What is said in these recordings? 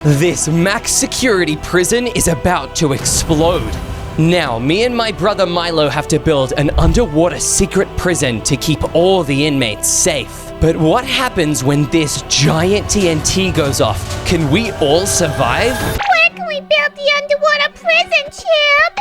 This max security prison is about to explode. Now, me and my brother Milo have to build an underwater secret prison to keep all the inmates safe. But what happens when this giant TNT goes off? Can we all survive? Where can we build the underwater prison, Chip?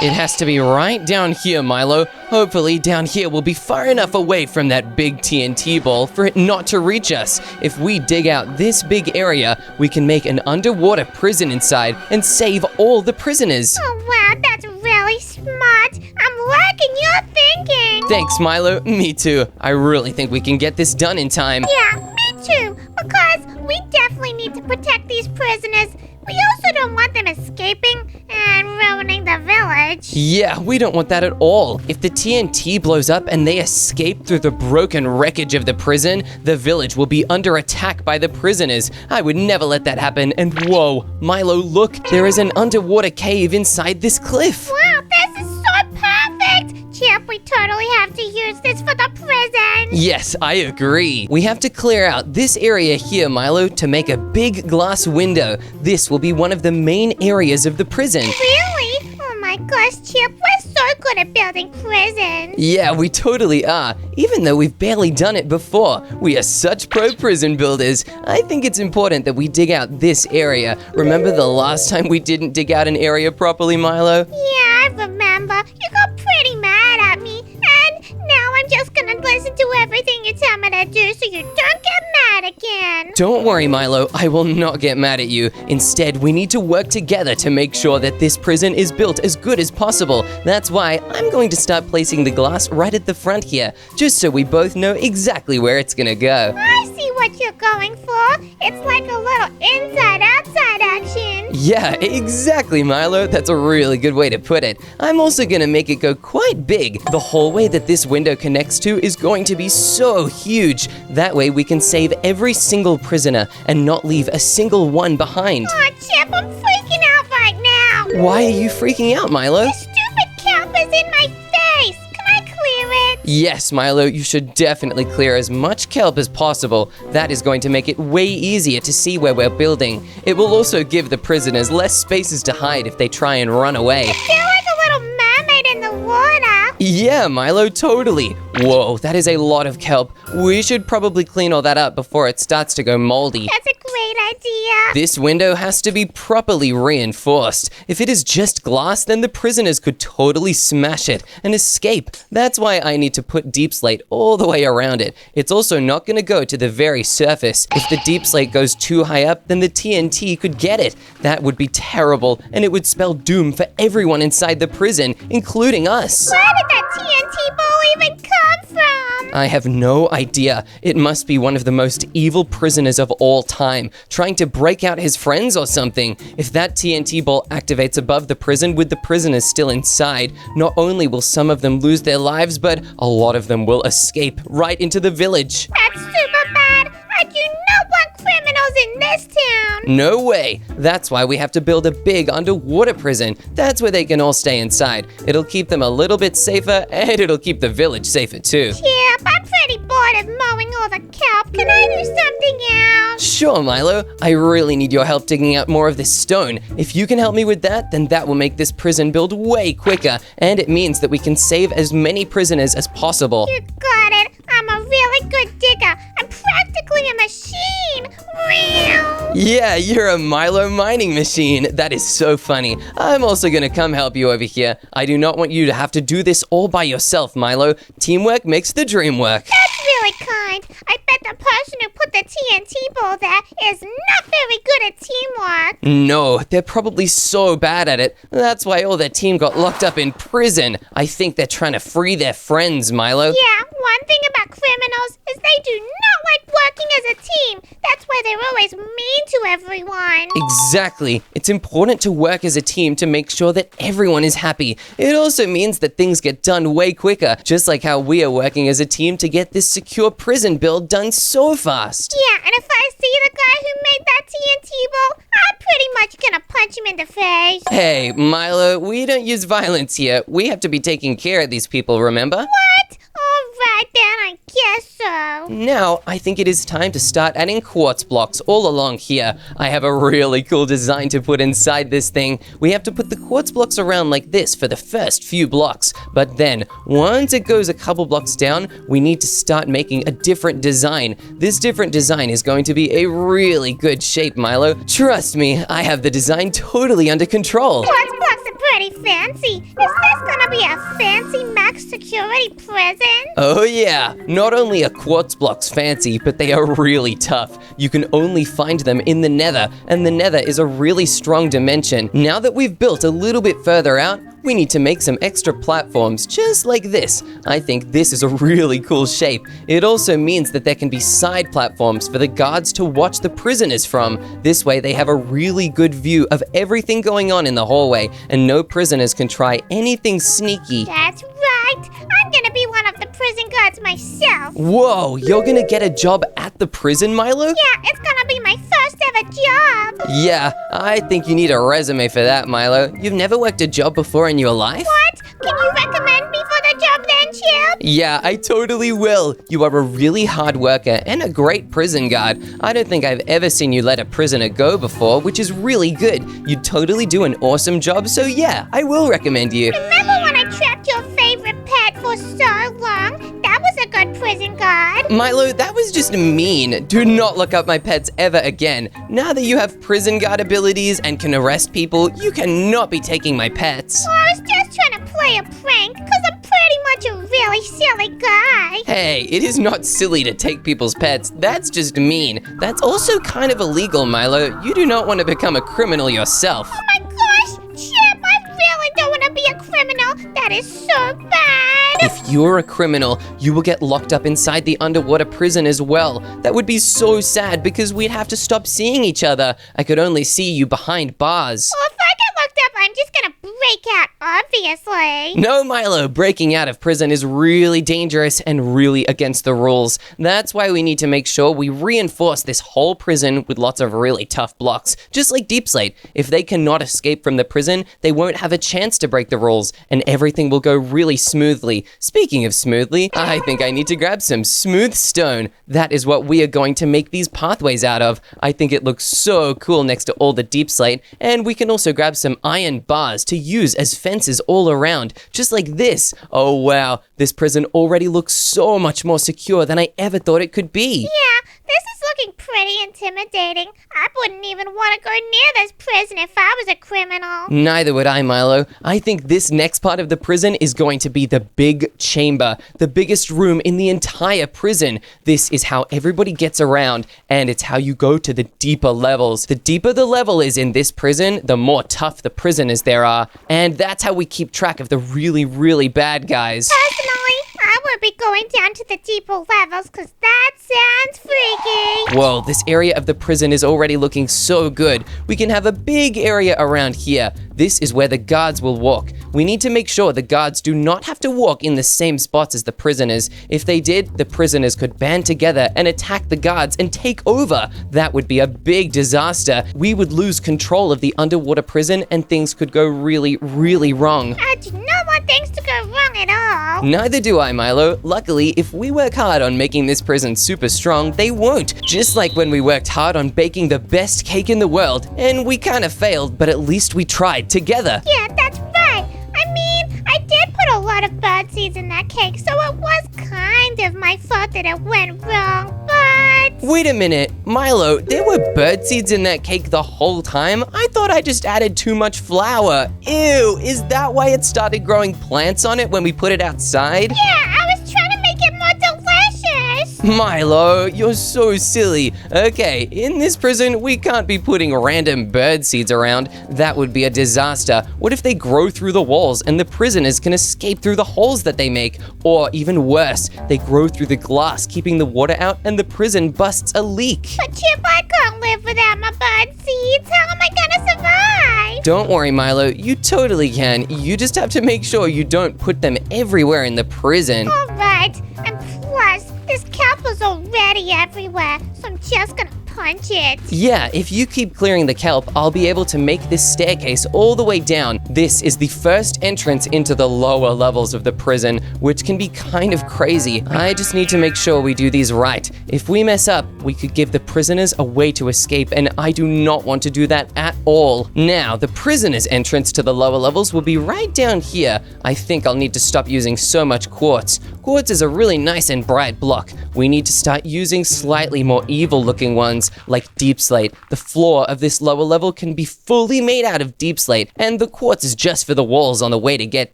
It has to be right down here, Milo. Hopefully down here we'll be far enough away from that big TNT ball for it not to reach us. If we dig out this big area, we can make an underwater prison inside and save all the prisoners. Oh wow, that's really smart. I'm liking your thinking. Thanks, Milo. Me too. I really think we can get this done in time. Yeah, me too. Because we definitely need to protect these prisoners. We also don't want them escaping and ruining the village. Yeah, we don't want that at all. If the TNT blows up and they escape through the broken wreckage of the prison, the village will be under attack by the prisoners. I would never let that happen. And whoa, Milo, look, there is an underwater cave inside this cliff. Wow, this is so perfect. Chip, we totally have to use this for the prison. Yes, I agree. We have to clear out this area here, Milo, to make a big glass window. This will be one of the main areas of the prison. Really? Oh my gosh, Chip, we're so good at building prisons. Yeah, we totally are. Even though we've barely done it before. We are such pro prison builders. I think it's important that we dig out this area. Remember the last time we didn't dig out an area properly, Milo? Yeah, I remember. You got pretty mad at me, and now I'm just gonna listen to everything you tell me to do so you don't get mad again. Don't worry, Milo. I will not get mad at you. Instead, we need to work together to make sure that this prison is built as good as possible. That's why I'm going to start placing the glass right at the front here, just so we both know exactly where it's gonna go. I see what you're going for. It's like a little inside-outside action. Yeah, exactly, Milo. That's a really good way to put it. I'm also gonna make it go quite big. The hallway that this window connects to is going to be so huge. That way we can save every single prisoner and not leave a single one behind. Aw, Chip, I'm freaking out right now. Why are you freaking out, Milo? The stupid kelp is in my face. Can I clear it? Yes, Milo, you should definitely clear as much kelp as possible. That is going to make it way easier to see where we're building. It will also give the prisoners less spaces to hide if they try and run away. I feel like a little mermaid in the water. Yeah, Milo, totally. Whoa, that is a lot of kelp. We should probably clean all that up before it starts to go moldy. That's a great idea. This window has to be properly reinforced. If it is just glass, then the prisoners could totally smash it and escape. That's why I need to put deep slate all the way around it. It's also not going to go to the very surface. If the deep slate goes too high up, then the TNT could get it. That would be terrible, and it would spell doom for everyone inside the prison, including us. Where did that TNT ball even come from? I have no idea. It must be one of the most evil prisoners of all time, trying to break out his friends or something. If that TNT ball activates above the prison with the prisoners still inside, not only will some of them lose their lives, but a lot of them will escape right into the village. That's super bad. I do not want criminals in this town. No way. That's why we have to build a big underwater prison. That's where they can all stay inside. It'll keep them a little bit safer, and it'll keep the village safer too. Chip, I'm pretty bored of mowing all the kelp. Can I do something else? Sure, Milo. I really need your help digging out more of this stone. If you can help me with that, then that will make this prison build way quicker, and it means that we can save as many prisoners as possible. You got it. I'm a really good digger. I'm practically a machine. Meow. Yeah, you're a Milo mining machine. That is so funny. I'm also gonna come help you over here. I do not want you to have to do this all by yourself, Milo. Teamwork makes the dream work. That's really kind. I bet the person who put the TNT ball there is not very good at teamwork. No, they're probably so bad at it. That's why all their team got locked up in prison. I think they're trying to free their friends, Milo. Yeah, one thing about criminals is they do not like working as a team. That's why they're always mean to everyone. Exactly. It's important to work as a team to make sure that everyone is happy. It also means that things get done way quicker, just like how we are working as a team to get this secure prison build done so fast. Yeah, and if I see the guy who made that TNT ball, I'm pretty much gonna punch him in the face. Hey, Milo, we don't use violence here. We have to be taking care of these people, remember? What? Alright, Alright then, I guess so. Now, I think it is time to start adding quartz blocks all along here. I have a really cool design to put inside this thing. We have to put the quartz blocks around like this for the first few blocks. But then, once it goes a couple blocks down, we need to start making a different design. This different design is going to be a really good shape, Milo. Trust me, I have the design totally under control. Quartz blocks are pretty fancy. Is this gonna be a fancy max security prison? Oh yeah, not only are quartz blocks fancy, but they are really tough. You can only find them in the Nether, and the Nether is a really strong dimension. Now that we've built a little bit further out, we need to make some extra platforms just like this. I think this is a really cool shape. It also means that there can be side platforms for the guards to watch the prisoners from. This way they have a really good view of everything going on in the hallway, and no prisoners can try anything sneaky. That's right. I'm gonna be one of the prison guards myself. Whoa, you're gonna get a job at the prison, Milo? Yeah, it's gonna be my first ever job. Yeah, I think you need a resume for that, Milo. You've never worked a job before in your life? What? Can you recommend me for the job then, Chip? Yeah, I totally will. You are a really hard worker and a great prison guard. I don't think I've ever seen you let a prisoner go before, which is really good. You totally do an awesome job, so yeah, I will recommend you. Remember when I trapped your favorite pet for so long? That was a good prison guard. Milo, that was just mean. Do not look up my pets ever again. Now that you have prison guard abilities and can arrest people, you cannot be taking my pets. Well, I was just trying to play a prank because I'm pretty much a really silly guy. Hey, it is not silly to take people's pets. That's just mean. That's also kind of illegal, Milo. You do not want to become a criminal yourself. Oh my gosh, Chip, I really don't want to be a criminal. That is so bad. If you're a criminal, you will get locked up inside the underwater prison as well. That would be so sad because we'd have to stop seeing each other. I could only see you behind bars. Well, if I get locked up, I'm just gonna break out, obviously. No, Milo, breaking out of prison is really dangerous and really against the rules. That's why we need to make sure we reinforce this whole prison with lots of really tough blocks, just like Deep Slate. If they cannot escape from the prison, they won't have a chance to break the rules, and everything will go really smoothly. Speaking of smoothly, I think I need to grab some smooth stone. That is what we are going to make these pathways out of. I think it looks so cool next to all the Deep Slate, and we can also grab some iron bars to use as fences all around, just like this. Oh wow, this prison already looks so much more secure than I ever thought it could be. Yeah, this is looking pretty intimidating. I wouldn't even want to go near this prison if I was a criminal. Neither would I, Milo. I think this next part of the prison is going to be the big chamber, the biggest room in the entire prison. This is how everybody gets around, and it's how you go to the deeper levels. The deeper the level is in this prison, the more tough the prisoners there are, and that's how we keep track of the really, really bad guys. Personally, I would be going down to the deeper levels because that sounds freaky. Whoa, this area of the prison is already looking so good. We can have a big area around here. This is where the guards will walk. We need to make sure the guards do not have to walk in the same spots as the prisoners. If they did, the prisoners could band together and attack the guards and take over. That would be a big disaster. We would lose control of the underwater prison and things could go really, really wrong. I do not want things to go wrong at all. Neither do I, Milo. Luckily, if we work hard on making this prison super strong, they won't. Just like when we worked hard on baking the best cake in the world, and we kind of failed, but at least we tried together. Yeah, that's right. I mean, I did put a lot of bird seeds in that cake, so it was kind of my fault that it went wrong, but... Wait a minute, Milo, there were bird seeds in that cake the whole time? I thought I just added too much flour. Ew, is that why it started growing plants on it when we put it outside? Yeah, I was trying to make it more delicious. Milo, you're so silly. Okay, in this prison, we can't be putting random bird seeds around. That would be a disaster. What if they grow through the walls and the prisoners can escape through the holes that they make? Or even worse, they grow through the glass, keeping the water out, and the prison busts a leak. But Chip, I can't live without my bird seeds. How am I gonna survive? Don't worry, Milo, you totally can. You just have to make sure you don't put them everywhere in the prison. All right, and plus, this kelp is already everywhere, so I'm just gonna put punch it. Yeah, if you keep clearing the kelp, I'll be able to make this staircase all the way down. This is the first entrance into the lower levels of the prison, which can be kind of crazy. I just need to make sure we do these right. If we mess up, we could give the prisoners a way to escape, and I do not want to do that at all. Now, the prisoners' entrance to the lower levels will be right down here. I think I'll need to stop using so much quartz. Quartz is a really nice and bright block. We need to start using slightly more evil looking ones, like deep slate. The floor of this lower level can be fully made out of deep slate, and the quartz is just for the walls on the way to get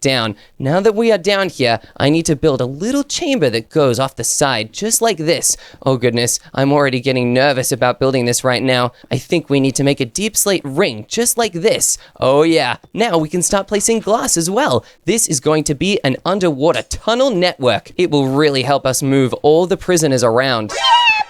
down. Now that we are down here, I need to build a little chamber that goes off the side, just like this. Oh goodness, I'm already getting nervous about building this right now. I think we need to make a deep slate ring, just like this. Oh yeah, now we can start placing glass as well. This is going to be an underwater tunnel network. It will really help us move all the prisoners around. Chip!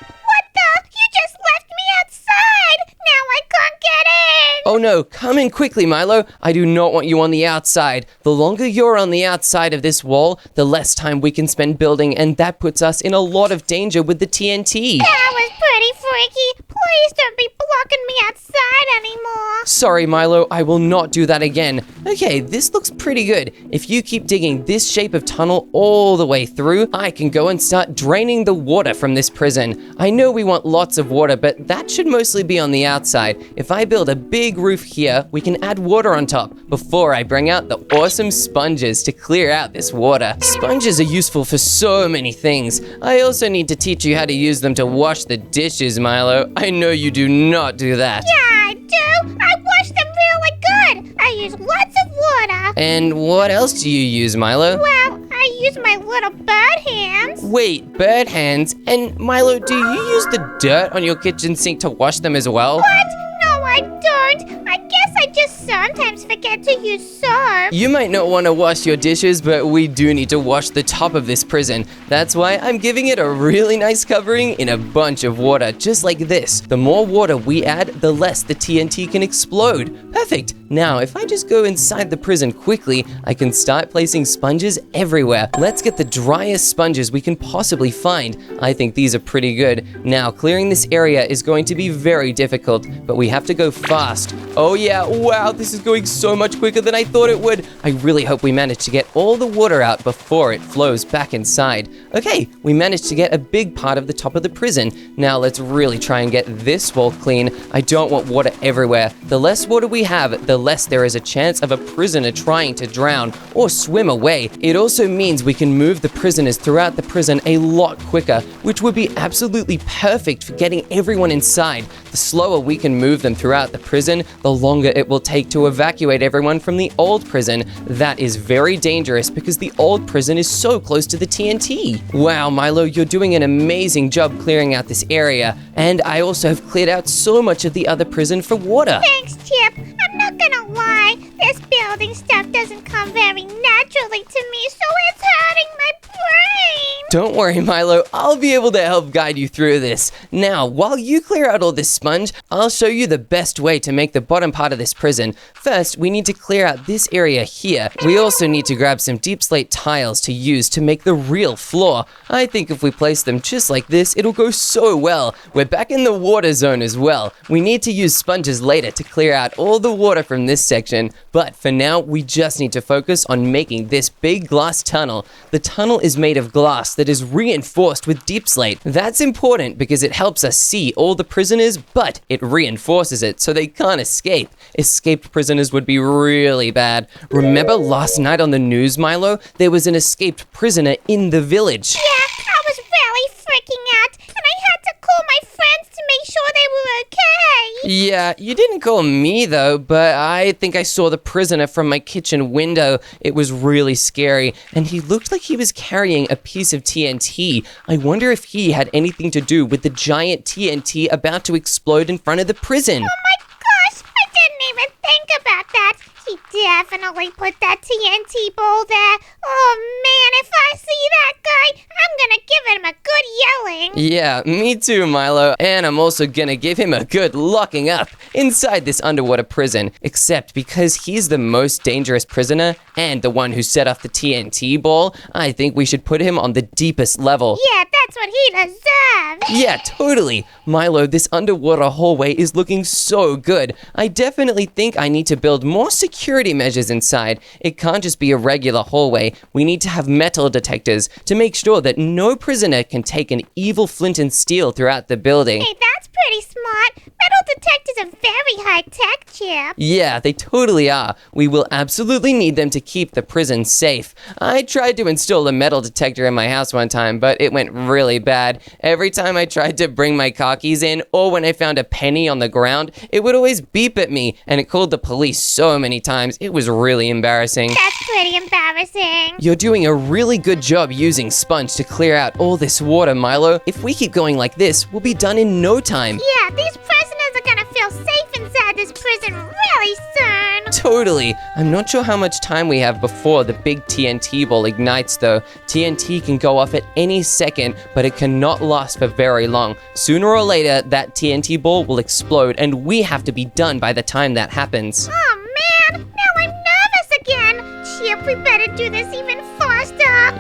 What the? You just left me outside! Now I can't get in! Oh no, come in quickly, Milo. I do not want you on the outside. The longer you're on the outside of this wall, the less time we can spend building, and that puts us in a lot of danger with the TNT. That was pretty freaky. Please don't be blocking me outside anymore. Sorry, Milo, I will not do that again. Okay, this looks pretty good. If you keep digging this shape of tunnel all the way through, I can go and start draining the water from this prison. I know we want lots of water, but that should mostly be on the outside. If I build a big roof here, we can add water on top before I bring out the awesome sponges to clear out this water. Sponges are useful for so many things. I also need to teach you how to use them to wash the dishes, Milo. I know you do not do that. Yeah, I do. I wash them really good. I use lots of water. And what else do you use, Milo? Well, I use my little bird hands. Wait, bird hands? And Milo, do you use the dirt on your kitchen sink to wash them as well? What? No, I don't. I guess I just sometimes forget to use soap. You might not want to wash your dishes, but we do need to wash the top of this prison. That's why I'm giving it a really nice covering in a bunch of water, just like this. The more water we add, the less the TNT can explode. Perfect. Now, if I just go inside the prison quickly, I can start placing sponges everywhere. Let's get the driest sponges we can possibly find. I think these are pretty good. Now, clearing this area is going to be very difficult, but we have to go fast. Oh yeah, wow, this is going so much quicker than I thought it would. I really hope we manage to get all the water out before it flows back inside. Okay, we managed to get a big part of the top of the prison. Now let's really try and get this wall clean. I don't want water everywhere. The less water we have, the less there is a chance of a prisoner trying to drown or swim away. It also means we can move the prisoners throughout the prison a lot quicker, which would be absolutely perfect for getting everyone inside. The slower we can move them throughout the prison, the longer it will take to evacuate everyone from the old prison. That is very dangerous because the old prison is so close to the TNT. Wow, Milo, you're doing an amazing job clearing out this area. And I also have cleared out so much of the other prison for water. Thanks, Chip. I'm not gonna lie. This building stuff doesn't come very naturally to me, so it's hurting my brain. Don't worry, Milo. I'll be able to help guide you through this. Now, while you clear out all this sponge, I'll show you the best way to make the bottom part of this prison. First, we need to clear out this area here. We also need to grab some deep slate tiles to use to make the real floor. I think if we place them just like this, it'll go so well. We're back in the water zone as well. We need to use sponges later to clear out all the water from this section, but for now, we just need to focus on making this big glass tunnel. The tunnel is made of glass that is reinforced with deep slate. That's important because it helps us see all the prisoners, but it reinforces it so they can't escape. Escaped prisoners would be really bad. Remember last night on the news, Milo? There was an escaped prisoner in the village. Yeah, I was really freaking out, and I had to call my friends to make sure they were okay. Yeah, you didn't call me though, but I think I saw the prisoner from my kitchen window. It was really scary, and he looked like he was carrying a piece of TNT. I wonder if he had anything to do with the giant TNT about to explode in front of the prison. Oh my gosh, I didn't even think about that. He definitely put that TNT ball there. Oh man, if I see that guy, I'm gonna give him a good yelling. Yeah, me too, Milo. And I'm also gonna give him a good locking up inside this underwater prison. Except because he's the most dangerous prisoner and the one who set off the TNT ball, I think we should put him on the deepest level. Yeah, that's what he deserves. Yeah, totally. Milo, this underwater hallway is looking so good. I definitely think I need to build more security measures inside. It can't just be a regular hallway. We need to have metal detectors to make sure that no prisoner can take an evil flint and steel throughout the building. Hey, that's pretty smart. Metal detectors are very high-tech, Chip. Yeah, they totally are. We will absolutely need them to keep the prison safe. I tried to install a metal detector in my house one time, but it went really bad. Every time I tried to bring my car keys in, or when I found a penny on the ground, it would always beep at me, and it called the police so many times. It was really embarrassing. That's pretty embarrassing. You're doing a really good job using sponge to clear out all this water, Milo. If we keep going like this, we'll be done in no time. Yeah, these prisoners are gonna feel safe inside this prison really soon. Totally. I'm not sure how much time we have before the big TNT ball ignites though. TNT can go off at any second, but it cannot last for very long. Sooner or later, that TNT ball will explode and we have to be done by the time that happens. Oh man, now I'm nervous again. Chip, we better do this even faster.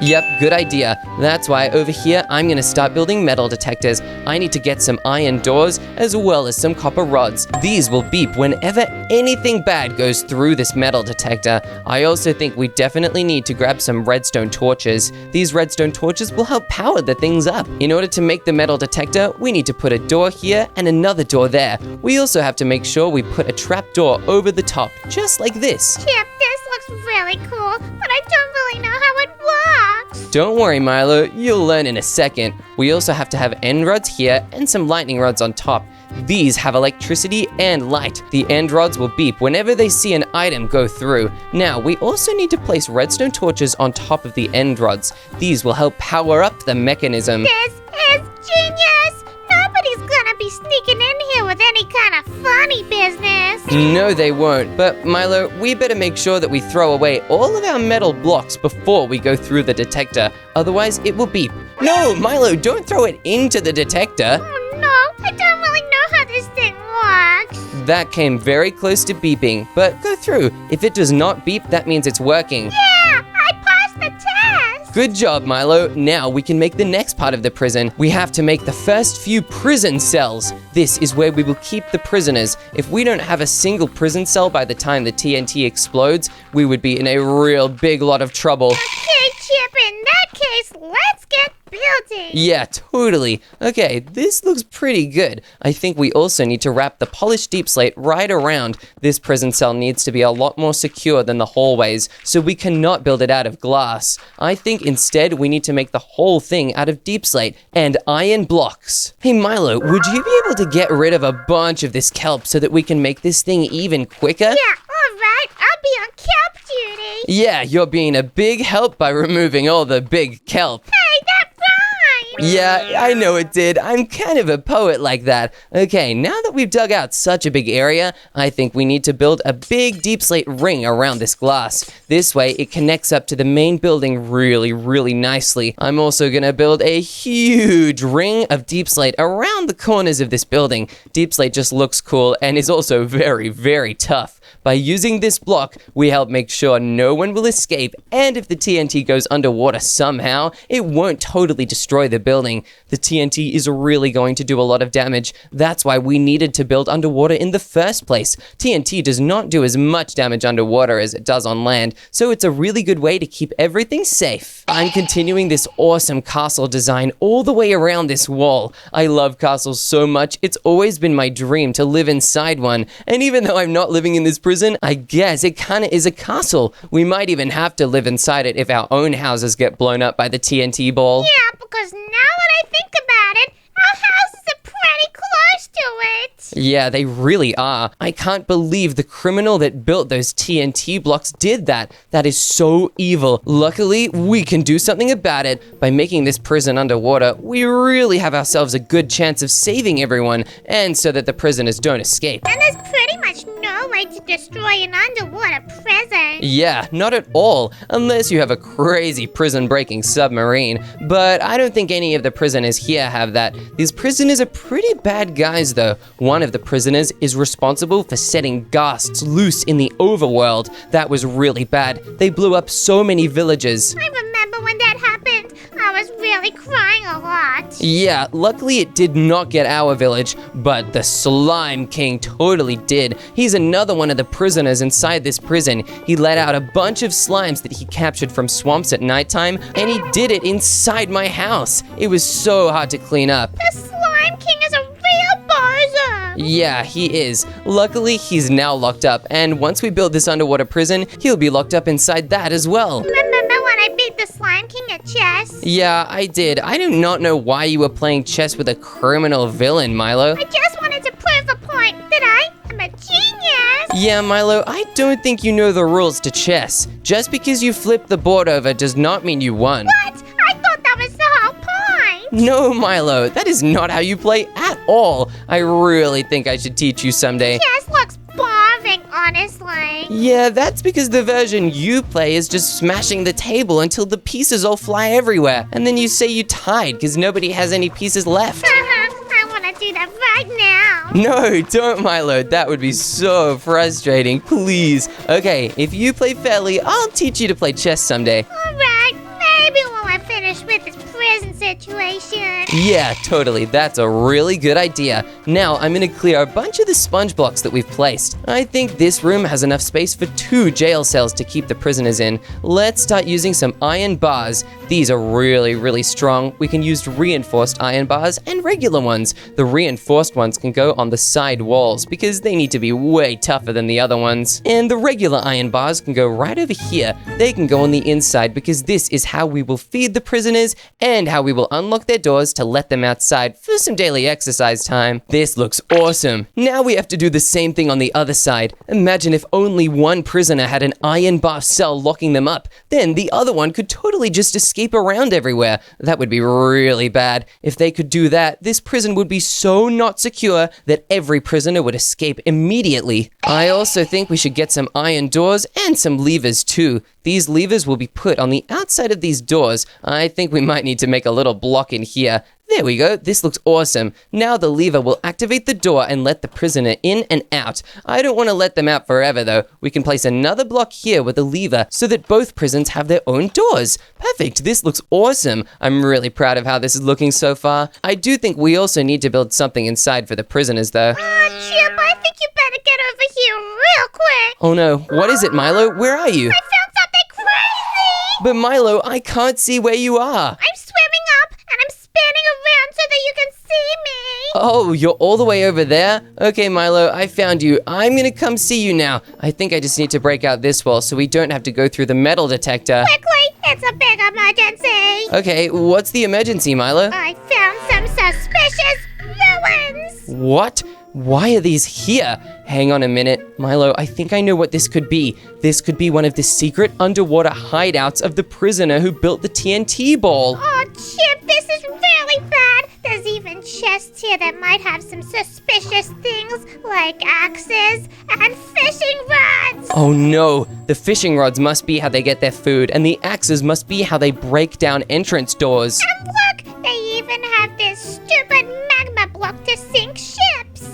Yep, good idea. That's why over here, I'm gonna start building metal detectors. I need to get some iron doors as well as some copper rods. These will beep whenever anything bad goes through this metal detector. I also think we definitely need to grab some redstone torches. These redstone torches will help power the things up. In order to make the metal detector, we need to put a door here and another door there. We also have to make sure we put a trap door over the top, just like this. Chip, this looks really cool, but I don't really know how it works. Don't worry, Milo, you'll learn in a second. We also have to have end rods here and some lightning rods on top. These have electricity and light. The end rods will beep whenever they see an item go through. Now, we also need to place redstone torches on top of the end rods. These will help power up the mechanism. This is genius. Nobody's gonna be sneaking in here with any kind of funny business. No, they won't. But Milo, we better make sure that we throw away all of our metal blocks before we go through the detector. Otherwise, it will beep. No, Milo, don't throw it into the detector. Oh no, I don't really know how this thing works. That came very close to beeping, but go through. If it does not beep, that means it's working. Yeah, I passed the test. Good job, Milo. Now we can make the next part of the prison. We have to make the first few prison cells. This is where we will keep the prisoners. If we don't have a single prison cell by the time the TNT explodes, we would be in a real big lot of trouble. Okay, Chip, in that case, let's get building. Yeah, totally. Okay, this looks pretty good. I think we also need to wrap the polished deep slate right around. This prison cell needs to be a lot more secure than the hallways, so we cannot build it out of glass. I think instead we need to make the whole thing out of deep slate and iron blocks. Hey Milo, would you be able to get rid of a bunch of this kelp so that we can make this thing even quicker? Yeah, all right, I'll be on kelp duty. Yeah, you're being a big help by removing all the big kelp. Hey, that rhymes. Yeah, I know it did. I'm kind of a poet like that. Okay, now that we've dug out such a big area, I think we need to build a big deep slate ring around this glass. This way, it connects up to the main building really, really nicely. I'm also gonna build a huge ring of deep slate around the corners of this building. Deep slate just looks cool and is also very, very tough. By using this block, we help make sure no one will escape, and if the TNT goes underwater somehow, it won't totally destroy the building. The TNT is really going to do a lot of damage. That's why we needed to build underwater in the first place. TNT does not do as much damage underwater as it does on land, so it's a really good way to keep everything safe. I'm continuing this awesome castle design all the way around this wall. I love castles so much, it's always been my dream to live inside one, and even though I'm not living in this prison, I guess it kinda is a castle. We might even have to live inside it if our own houses get blown up by the TNT ball. Yeah, because now that I think about it, our houses are pretty close to it. Yeah, they really are. I can't believe the criminal that built those TNT blocks did that. That is so evil. Luckily, we can do something about it. By making this prison underwater, we really have ourselves a good chance of saving everyone, and so that the prisoners don't escape. And there's pretty much no way to destroy an underwater prison. Yeah, not at all, unless you have a crazy prison-breaking submarine. But I don't think any of the prisoners here have that. These prisoners are pretty bad guys, though. One of the prisoners is responsible for setting ghasts loose in the overworld. That was really bad. They blew up so many villages. I remember when that happened. I was really crying a lot. Yeah, luckily it did not get our village, but the Slime King totally did. He's another one of the prisoners inside this prison. He let out a bunch of slimes that he captured from swamps at nighttime, and he did it inside my house. It was so hard to clean up. The Slime King is a real bozo. Yeah, he is. Luckily, he's now locked up, and once we build this underwater prison, he'll be locked up inside that as well. Remember when I beat the Slime King at chess? Yeah, I did. I do not know why you were playing chess with a criminal villain, Milo. I just wanted to prove a point that I am a genius. Yeah, Milo, I don't think you know the rules to chess. Just because you flipped the board over does not mean you won. What? I thought that was the whole point. No, Milo, that is not how you play at all. I really think I should teach you someday. Chess looks boring, honestly. Yeah, that's because the version you play is just smashing the table until the pieces all fly everywhere. And then you say you tied because nobody has any pieces left. I want to do that right now. No, don't, Milo. That would be so frustrating. Please. Okay, if you play fairly, I'll teach you to play chess someday. Alright, maybe when we're finished with this prison situation. Yeah, totally. That's a really good idea. Now, I'm gonna clear a bunch of the sponge blocks that we've placed. I think this room has enough space for 2 jail cells to keep the prisoners in. Let's start using some iron bars. These are really strong. We can use reinforced iron bars and regular ones. The reinforced ones can go on the side walls because they need to be way tougher than the other ones. And the regular iron bars can go right over here. They can go on the inside because this is how we will feed the prisoners and how we will unlock their doors to let them outside for some daily exercise time. This looks awesome. Now we have to do the same thing on the other side. Imagine if only one prisoner had an iron bar cell locking them up. Then the other one could totally just escape around everywhere. That would be really bad. If they could do that, this prison would be so not secure that every prisoner would escape immediately. I also think we should get some iron doors and some levers too. These levers will be put on the outside of these doors. I think we might need to make a little block in here. There we go. This looks awesome. Now the lever will activate the door and let the prisoner in and out. I don't want to let them out forever though. We can place another block here with a lever so that both prisons have their own doors. Perfect. This looks awesome. I'm really proud of how this is looking so far. I do think we also need to build something inside for the prisoners though. Chip, I think you better get over here real quick. Oh no. What is it, Milo? Where are you? I found something crazy. But Milo, I can't see where you are. I'm swimming up and I'm spinning around so that you can see me. Oh, you're all the way over there? Okay, Milo, I found you. I'm gonna come see you now. I think I just need to break out this wall so we don't have to go through the metal detector. Quickly, it's a big emergency. Okay, what's the emergency, Milo? I found some suspicious villains. What? Why are these here? Hang on a minute. Milo, I think I know what this could be. This could be one of the secret underwater hideouts of the prisoner who built the TNT ball. Oh, Chip, this is really bad. There's even chests here that might have some suspicious things like axes and fishing rods. Oh no, the fishing rods must be how they get their food, and the axes must be how they break down entrance doors. And look, they even have this stupid magma block to sink ships.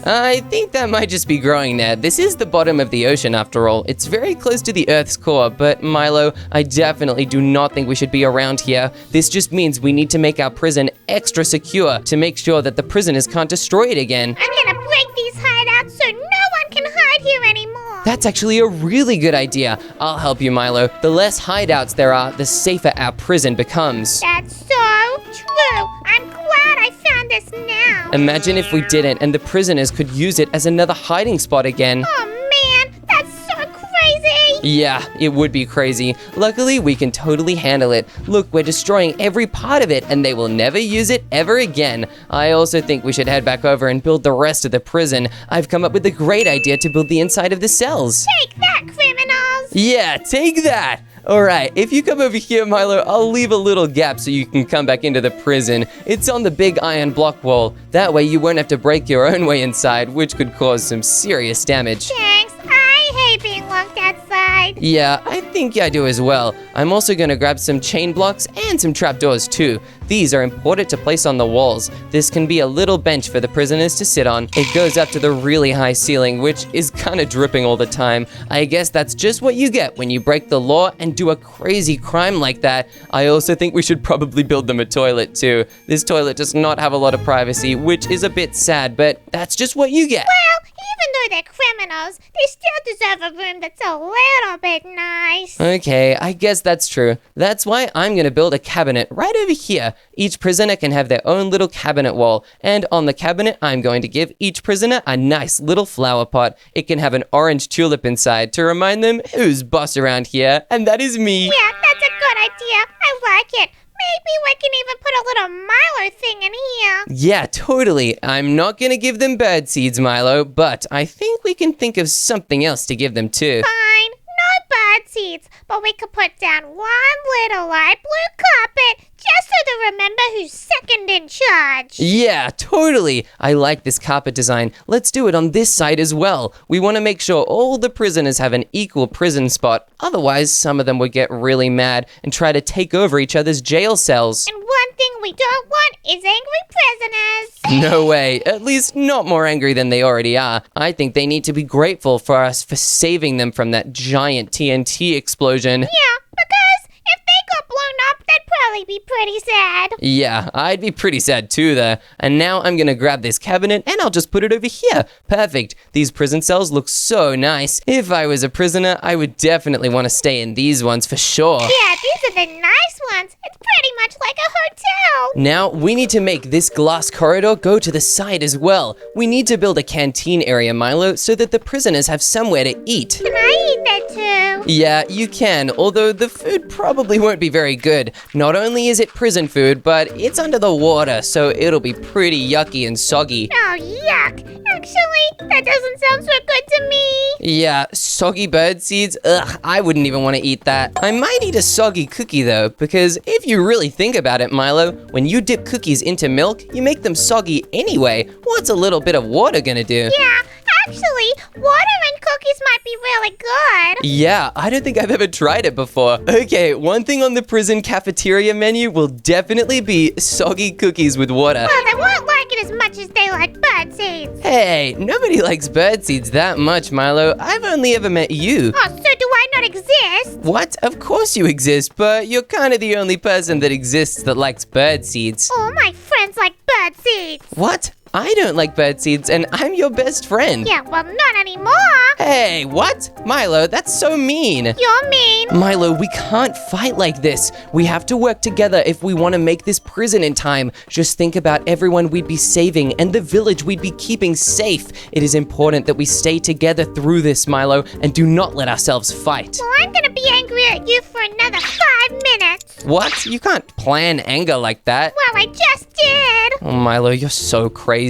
I think that might just be growing there. This is the bottom of the ocean after all. It's very close to the Earth's core, but Milo, I definitely do not think we should be around here. This just means we need to make our prison extra secure to make sure that the prisoners can't destroy it again. I'm gonna break these hideouts so no one can hide here anymore. That's actually a really good idea. I'll help you, Milo. The less hideouts there are, the safer our prison becomes. That's so true. I'm glad I found this now. Imagine if we didn't and the prisoners could use it as another hiding spot again. Oh man, that's so crazy. Yeah, it would be crazy. Luckily, we can totally handle it. Look, we're destroying every part of it and they will never use it ever again. I also think we should head back over and build the rest of the prison. I've come up with a great idea to build the inside of the cells. Take that, criminals. Yeah, take that. Alright, if you come over here, Milo, I'll leave a little gap so you can come back into the prison. It's on the big iron block wall. That way you won't have to break your own way inside, which could cause some serious damage. Thanks, I hate being locked outside. Yeah, I think I do as well. I'm also gonna grab some chain blocks and some trapdoors too. These are important to place on the walls. This can be a little bench for the prisoners to sit on. It goes up to the really high ceiling, which is kinda dripping all the time. I guess that's just what you get when you break the law and do a crazy crime like that. I also think we should probably build them a toilet too. This toilet does not have a lot of privacy, which is a bit sad, but that's just what you get. Well, even though they're criminals, they still deserve a room that's a little bit nice. Okay, I guess that's true. That's why I'm gonna build a cabinet right over here. Each prisoner can have their own little cabinet wall, and on the cabinet, I'm going to give each prisoner a nice little flower pot. It can have an orange tulip inside to remind them who's boss around here, and that is me. Yeah, that's a good idea. I like it. Maybe we can even put a little Milo thing in here. Yeah, totally. I'm not gonna give them bird seeds, Milo, but I think we can think of something else to give them too. Fine, no bird seeds, but we could put down one little light blue carpet just so to remember who's second in charge. Yeah, totally. I like this carpet design. Let's do it on this side as well. We want to make sure all the prisoners have an equal prison spot. Otherwise, some of them would get really mad and try to take over each other's jail cells. And one thing we don't want is angry prisoners. No way. At least not more angry than they already are. I think they need to be grateful for us for saving them from that giant TNT explosion. Yeah, because if they got blown up, they'd probably be pretty sad. Yeah, I'd be pretty sad too though. And now I'm gonna grab this cabinet and I'll just put it over here. Perfect. These prison cells look so nice. If I was a prisoner, I would definitely want to stay in these ones for sure. Yeah, these are the nice ones. It's pretty much like a hotel. Now, we need to make this glass corridor go to the side as well. We need to build a canteen area, Milo, so that the prisoners have somewhere to eat. Can I eat that too? Yeah, you can, although the food probably won't be very good. Not only is it prison food, but it's under the water, so it'll be pretty yucky and soggy. Oh, yuck. Actually, that doesn't sound so good to me. Yeah, soggy bird seeds? Ugh, I wouldn't even want to eat that. I might eat a soggy cookie though, because if you really think about it, Milo, when you dip cookies into milk, you make them soggy anyway. What's a little bit of water gonna do? Yeah, actually, water and cookies might be really good. Yeah, I don't think I've ever tried it before. Okay, one thing on the prison cafeteria menu will definitely be soggy cookies with water. Well, they won't like it as much as they like bird seeds. Hey, nobody likes bird seeds that much, Milo. I've only ever met you. Oh, so do I not exist? What? Of course you exist, but you're kind of the only person that exists that likes bird seeds. All my friends like bird seeds. What? I don't like bird seeds, and I'm your best friend. Yeah, well, not anymore. Hey, what? Milo, that's so mean. You're mean. Milo, we can't fight like this. We have to work together if we want to make this prison in time. Just think about everyone we'd be saving and the village we'd be keeping safe. It is important that we stay together through this, Milo, and do not let ourselves fight. Well, I'm gonna be angry at you for another 5 minutes. What? You can't plan anger like that. Well, I just did. Oh, Milo, you're so crazy.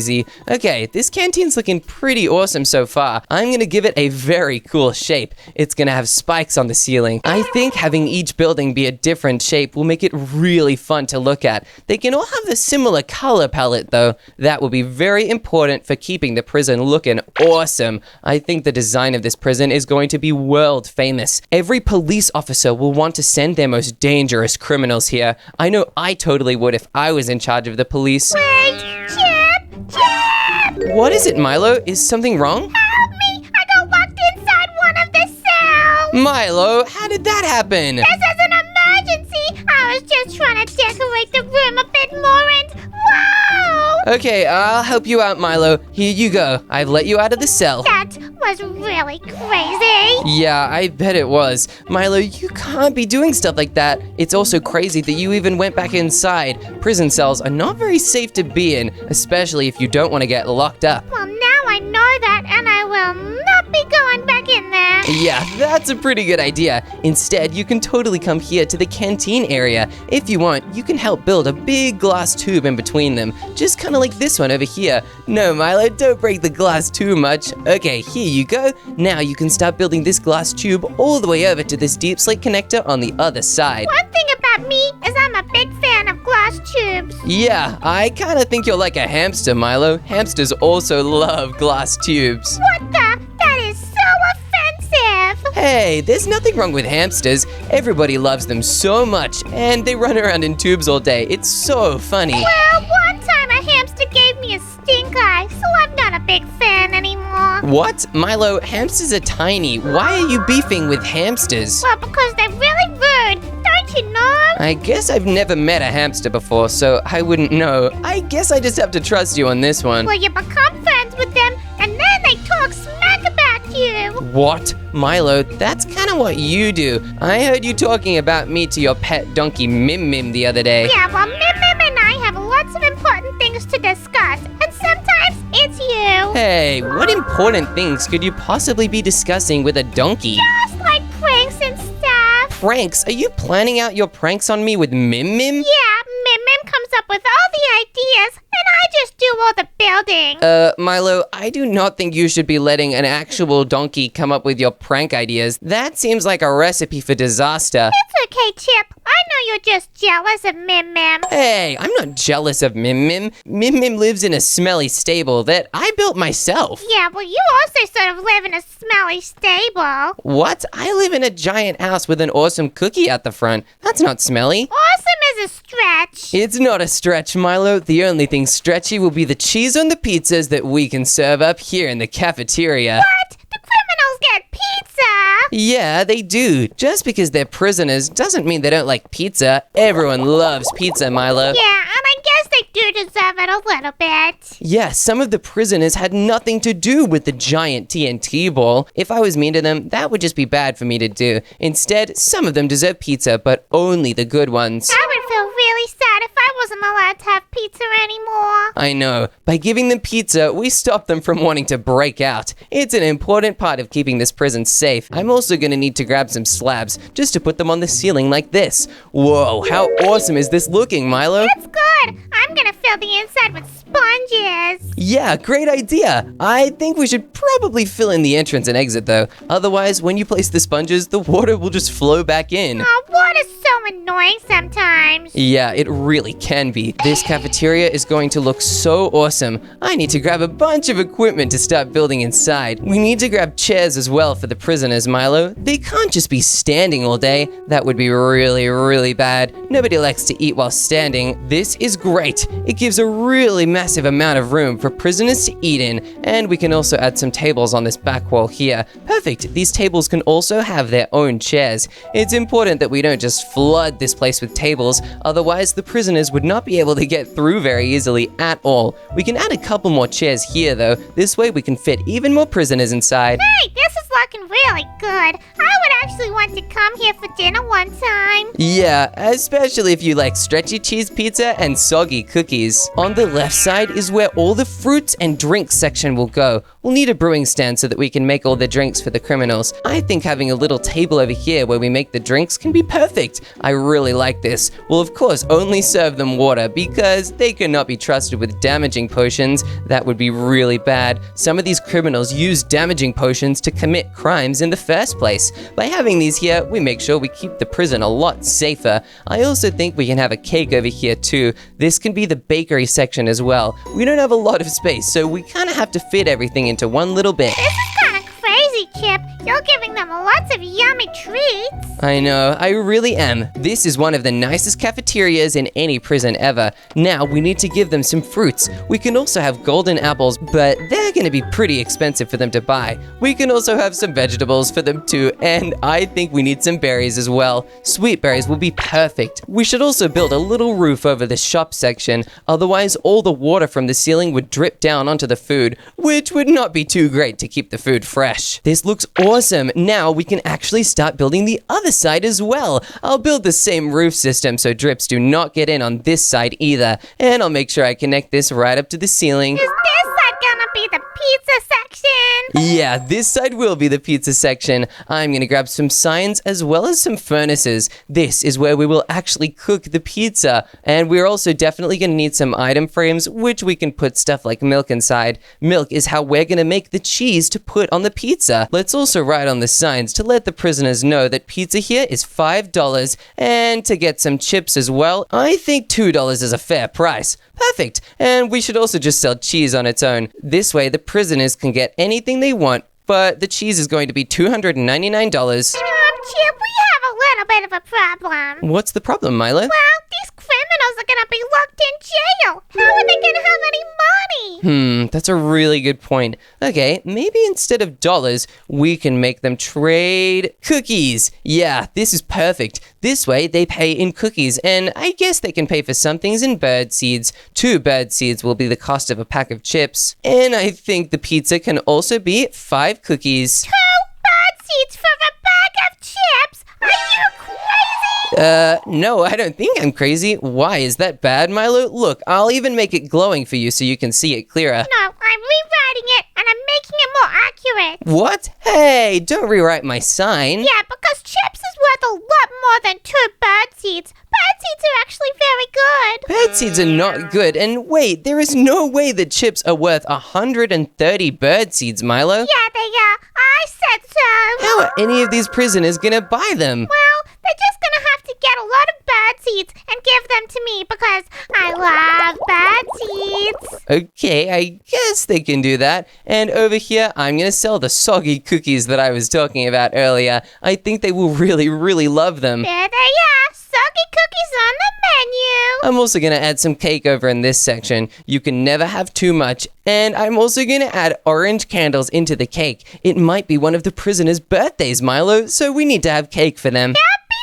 Okay, this canteen's looking pretty awesome so far. I'm gonna give it a very cool shape. It's gonna have spikes on the ceiling. I think having each building be a different shape will make it really fun to look at. They can all have a similar color palette though. That will be very important for keeping the prison looking awesome. I think the design of this prison is going to be world famous. Every police officer will want to send their most dangerous criminals here. I know I totally would if I was in charge of the police. Wait, Chip! What is it, Milo? Is something wrong? Help me! I got locked inside one of the cells! Milo, how did that happen? This is an emergency! I was just trying to decorate the room a bit more and... Whoa! Okay, I'll help you out, Milo. Here you go. I've let you out of the cell. That was really crazy! Yeah, I bet it was. Milo, you can't be doing stuff like that. It's also crazy that you even went back inside. Prison cells are not very safe to be in, especially if you don't want to get locked up. Well, now I know that, and I will not be going back in there. Yeah, that's a pretty good idea. Instead, you can totally come here to the canteen area. If you want, you can help build a big glass tube in between them, just kind of like this one over here. No, Milo, don't break the glass too much. Okay, here you go. Now you can start building this glass tube all the way over to this deep slate connector on the other side. One thing about me is I'm a big fan of glass tubes. Yeah, I kind of think you're like a hamster, Milo. Hamsters also love glass tubes. What the? That is so offensive! Hey, there's nothing wrong with hamsters. Everybody loves them so much, and they run around in tubes all day. It's so funny. Well, one time a hamster gave me a stink eye, so I'm not a big fan anymore. What? Milo, hamsters are tiny. Why are you beefing with hamsters? Well, because they're really rude, don't you know? I guess I've never met a hamster before, so I wouldn't know. I guess I just have to trust you on this one. Well, you become friends with them, and then they talk smack about you. What? Milo, that's kind of what you do. I heard you talking about me to your pet donkey Mim Mim the other day. Yeah, well, Mim Mim and I have lots of important things to discuss, and sometimes it's you. Hey, what important things could you possibly be discussing with a donkey? Just like pranks and stuff. Pranks? Are you planning out your pranks on me with Mim Mim? Yeah, Mim Mim comes up with all the ideas, and I just do all the building. Milo, I do not think you should be letting an actual donkey come up with your prank ideas. That seems like a recipe for disaster. It's okay, Chip. I know you're just jealous of Mim Mim. Hey, I'm not jealous of Mim Mim. Mim Mim lives in a smelly stable that I built myself. Yeah, well, you also sort of live in a smelly stable. What? I live in a giant house with an awesome cookie out the front. That's not smelly. Awesome is a stretch. It's not a stretch, Milo. The only thing stretchy will be the cheese on the pizzas that we can serve up here in the cafeteria. What? The criminals get pizza? Yeah, they do. Just because they're prisoners doesn't mean they don't like pizza. Everyone loves pizza, Milo. Yeah, and I guess they do deserve it a little bit. Yeah, some of the prisoners had nothing to do with the giant TNT ball. If I was mean to them, that would just be bad for me to do. Instead, some of them deserve pizza, but only the good ones. I would feel really sad if I wasn't allowed to have pizza anymore. I know. By giving them pizza, we stop them from wanting to break out. It's an important part of keeping this prison safe. I'm also gonna need to grab some slabs just to put them on the ceiling like this. Whoa, how awesome is this looking, Milo? That's good. I'm gonna fill the inside with sponges. Yeah, great idea. I think we should probably fill in the entrance and exit though. Otherwise, when you place the sponges, the water will just flow back in. Oh, water's so annoying sometimes. Yeah, it really can be. This cafeteria is going to look so awesome. I need to grab a bunch of equipment to start building inside. We need to grab chairs as well for the prisoners, Milo. They can't just be standing all day. That would be really, really bad. Nobody likes to eat while standing. This is great. It gives a really massive amount of room for prisoners to eat in, and we can also add some tables on this back wall here. Perfect. These tables can also have their own chairs. It's important that we don't just flood this place with tables, otherwise the prisoners would not be able to get through very easily at all. We can add a couple more chairs here though. This way we can fit even more prisoners inside. Hey, this is looking really good. I would actually want to come here for dinner one time. Yeah, especially if you like stretchy cheese pizza and soggy cookies. On the left side is where all the fruits and drinks section will go. We'll need a brewing stand so that we can make all the drinks for the criminals. I think having a little table over here where we make the drinks can be perfect. I really like this. We'll of course only serve them water because they cannot be trusted with damaging potions. That would be really bad. Some of these criminals use damaging potions to commit crimes in the first place. By having these here, we make sure we keep the prison a lot safer. I also think we can have a cake over here too. This can be the bakery section as well. We don't have a lot of space, so we kind of have to fit everything into one little bit. This is kind of crazy, Chip. You're giving them lots of yummy treats. I know, I really am. This is one of the nicest cafeterias in any prison ever. Now we need to give them some fruits. We can also have golden apples, but they're gonna be pretty expensive for them to buy. We can also have some vegetables for them too, and I think we need some berries as well. Sweet berries will be perfect. We should also build a little roof over the shop section, otherwise all the water from the ceiling would drip down onto the food, which would not be too great to keep the food fresh. This looks awesome. Now we can actually start building the other side as well. I'll build the same roof system so drips do not get in on this side either, and I'll make sure I connect this right up to the ceiling. Is this side gonna be the pizza section? Yeah, this side will be the pizza section. I'm gonna grab some signs as well as some furnaces. This is where we will actually cook the pizza. And we're also definitely gonna need some item frames, which we can put stuff like milk inside. Milk is how we're gonna make the cheese to put on the pizza. Let's also write on the signs to let the prisoners know that pizza here is $5, and to get some chips as well. I think $2 is a fair price. Perfect. And we should also just sell cheese on its own. This way the prisoners can get anything they want but the cheese is going to be $299. Chip, we have a little bit of a problem. What's the problem, Milo? Well, these criminals are gonna be locked in jail. How are they gonna have any money? That's a really good point. Okay, maybe instead of dollars, we can make them trade cookies. Yeah, this is perfect. This way, they pay in cookies, and I guess they can pay for some things in bird seeds. 2 bird seeds will be the cost of a pack of chips. And I think the pizza can also be 5 cookies. 2 bird seeds for a bag of chips? Are you crazy? No, I don't think I'm crazy. Why, is that bad, Milo? Look, I'll even make it glowing for you so you can see it clearer. No, I'm rewriting it and I'm making it more accurate. What? Hey, don't rewrite my sign. Yeah, because chips is worth a lot more than 2 bird seeds. Bird seeds are actually very good. Bird seeds are not good. And wait, there is no way that chips are worth 130 bird seeds, Milo. Yeah, they are. I said so. How are any of these prisoners gonna buy them? Well, they're just gonna have to get a lot of bird seeds and give them to me because I love bird seeds. Okay, I guess they can do that. And over here, I'm gonna sell the soggy cookies that I was talking about earlier. I think they will really, really love them. There they are. Soggy cookies on the menu. I'm also gonna add some cake over in this section. You can never have too much. And I'm also gonna add orange candles into the cake. It might be one of the prisoners' birthdays, Milo, so we need to have cake for them. Happy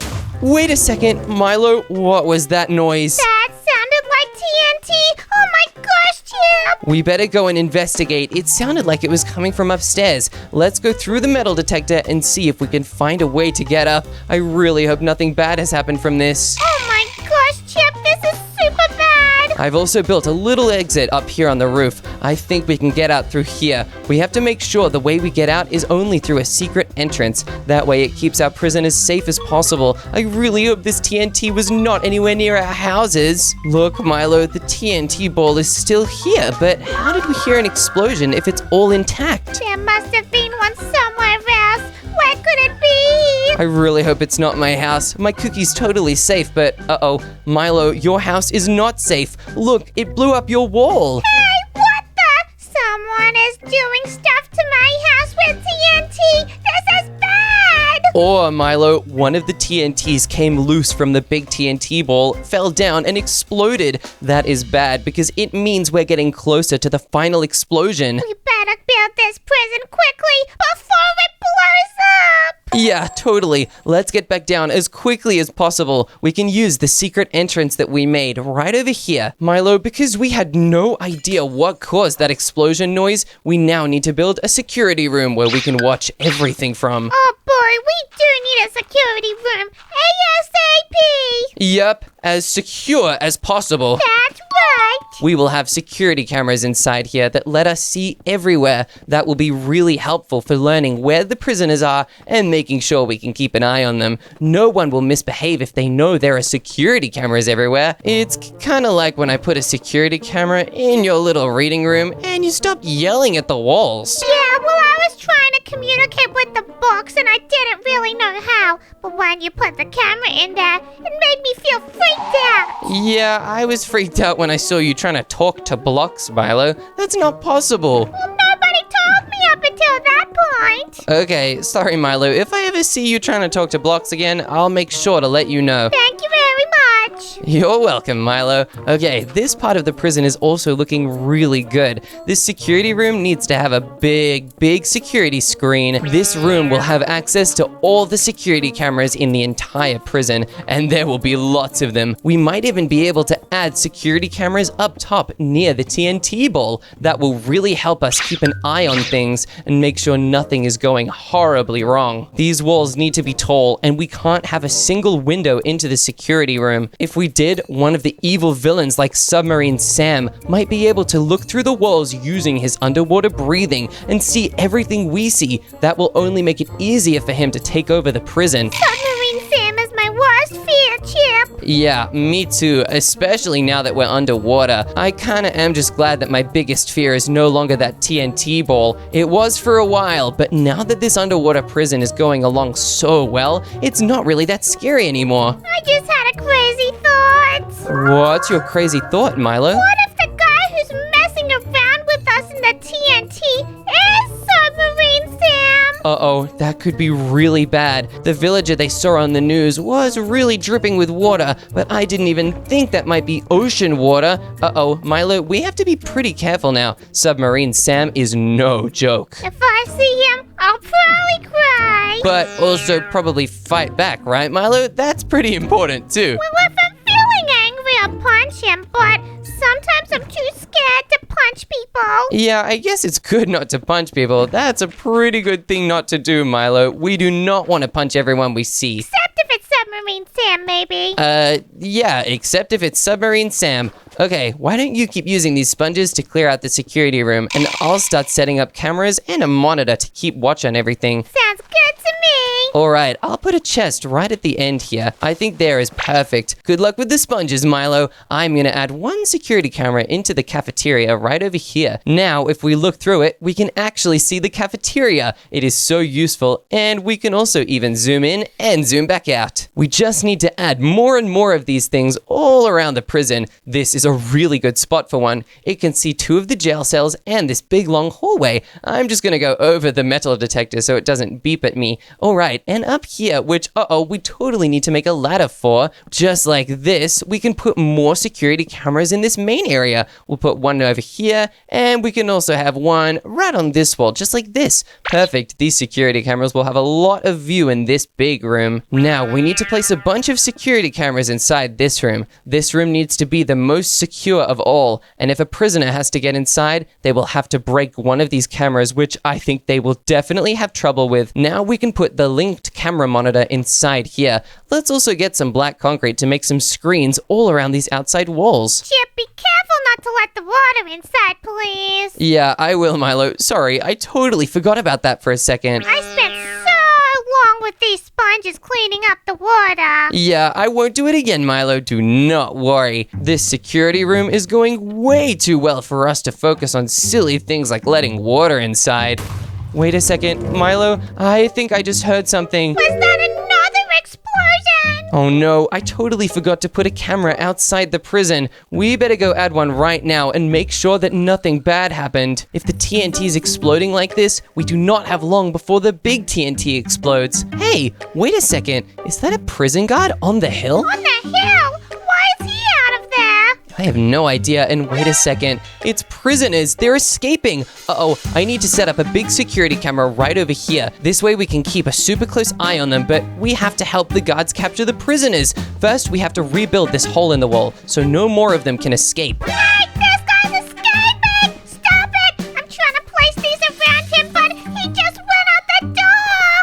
birthday! Wait a second, Milo, what was that noise? That sounded like TNT. Oh my gosh, Chip! We better go and investigate. It sounded like it was coming from upstairs. Let's go through the metal detector and see if we can find a way to get up. I really hope nothing bad has happened from this. Oh my gosh, Chip, this is super bad! I've also built a little exit up here on the roof. I think we can get out through here. We have to make sure the way we get out is only through a secret entrance. That way it keeps our prison as safe as possible. I really hope this TNT was not anywhere near our houses. Look, Milo, the TNT ball is still here, but how did we hear an explosion if it's all intact? There must have been one somewhere else. Where could it be? I really hope it's not my house. My cookie's totally safe, but uh-oh. Milo, your house is not safe. Look, it blew up your wall. Hey, what the? Someone is doing stuff to my house with TNT. This is bad. Or, Milo, one of the TNTs came loose from the big TNT ball, fell down, and exploded. That is bad because it means we're getting closer to the final explosion. We better build this prison quickly before it blows up. Yeah, totally. Let's get back down as quickly as possible. We can use the secret entrance that we made right over here. Milo, because we had no idea what caused that explosion noise, we now need to build a security room where we can watch everything from. Oh boy, we do need a security room. ASAP! Yep, as secure as possible. That's right. We will have security cameras inside here that let us see everywhere. That will be really helpful for learning where the prisoners are and making sure we can keep an eye on them. No one will misbehave if they know there are security cameras everywhere. It's kind of like when I put a security camera in your little reading room and you stop yelling at the walls. Yeah, well, I was trying to communicate with the books and I didn't really know how. But when you put the camera in there, it made me feel freaked out. Yeah, I was freaked out when I saw you trying to talk to blocks, Milo. That's not possible. Well, nobody told me up until that point. Okay, sorry, Milo. If I ever see you trying to talk to blocks again, I'll make sure to let you know. Thank you very much. You're welcome, Milo. Okay, this part of the prison is also looking really good. This security room needs to have a big security screen. This room will have access to all the security cameras in the entire prison, and there will be lots of them. We might even be able to add security cameras up top near the TNT ball. That will really help us keep an eye on things and make sure nothing is going horribly wrong. These walls need to be tall, and we can't have a single window into the security room. If we did, one of the evil villains like Submarine Sam might be able to look through the walls using his underwater breathing and see everything we see. That will only make it easier for him to take over the prison. Submarine Sam is my worst fear, Chip. Yeah, me too, especially now that we're underwater. I kinda am just glad that my biggest fear is no longer that TNT ball. It was for a while, but now that this underwater prison is going along so well, it's not really that scary anymore. I just had a crazy thought. What's your crazy thought, Milo? What if the guy who's messing around with us in the TNT is Uh-oh, that could be really bad. The villager they saw on the news was really dripping with water, but I didn't even think that might be ocean water. Uh-oh, Milo, we have to be pretty careful now. Submarine Sam is no joke. If I see him, I'll probably cry. But also probably fight back, right, Milo? That's pretty important, too. Well, if I'm feeling angry, I'll punch him, but sometimes I'm too scared to punch people. Yeah, I guess it's good not to punch people. That's a pretty good thing not to do, Milo. We do not want to punch everyone we see. Except if it's Submarine Sam, maybe. Yeah, except if it's Submarine Sam. Okay, why don't you keep using these sponges to clear out the security room, and I'll start setting up cameras and a monitor to keep watch on everything. Sounds good to me. Alright, I'll put a chest right at the end here. I think there is perfect. Good luck with the sponges, Milo. I'm gonna add one security camera into the cafeteria right over here. Now, if we look through it, we can actually see the cafeteria. It is so useful, and we can also even zoom in and zoom back out. We just need to add more and more of these things all around the prison. This is a really good spot for one. It can see 2 of the jail cells and this big long hallway. I'm just gonna go over the metal detector so it doesn't beep at me. Alright, and up here, which, we totally need to make a ladder for. Just like this, we can put more security cameras in this main area. We'll put one over here, and we can also have one right on this wall, just like this. Perfect. These security cameras will have a lot of view in this big room. Now, we need to place a bunch of security cameras inside this room. This room needs to be the most secure of all, and if a prisoner has to get inside, they will have to break one of these cameras, which I think they will definitely have trouble with. Now we can put the linked camera monitor inside here. Let's also get some black concrete to make some screens all around these outside walls. Chip, be careful not to let the water inside, please. Yeah, I will, Milo. Sorry, I totally forgot about that for a second. I spent so long with these sponges cleaning up the water. Yeah, I won't do it again, Milo. Do not worry. This security room is going way too well for us to focus on silly things like letting water inside. Wait a second, Milo, I think I just heard something. Was that another explosion? Oh no, I totally forgot to put a camera outside the prison. We better go add one right now and make sure that nothing bad happened. If the TNT is exploding like this, we do not have long before the big TNT explodes. Hey, wait a second. Is that a prison guard on the hill? On the hill? Why is he out of there? I have no idea, and wait a second. It's prisoners. They're escaping. Uh-oh, I need to set up a big security camera right over here. This way we can keep a super close eye on them, but we have to help the guards capture the prisoners. First, we have to rebuild this hole in the wall, so no more of them can escape. Hey, this guy's escaping! Stop it! I'm trying to place these around him, but he just went out the door!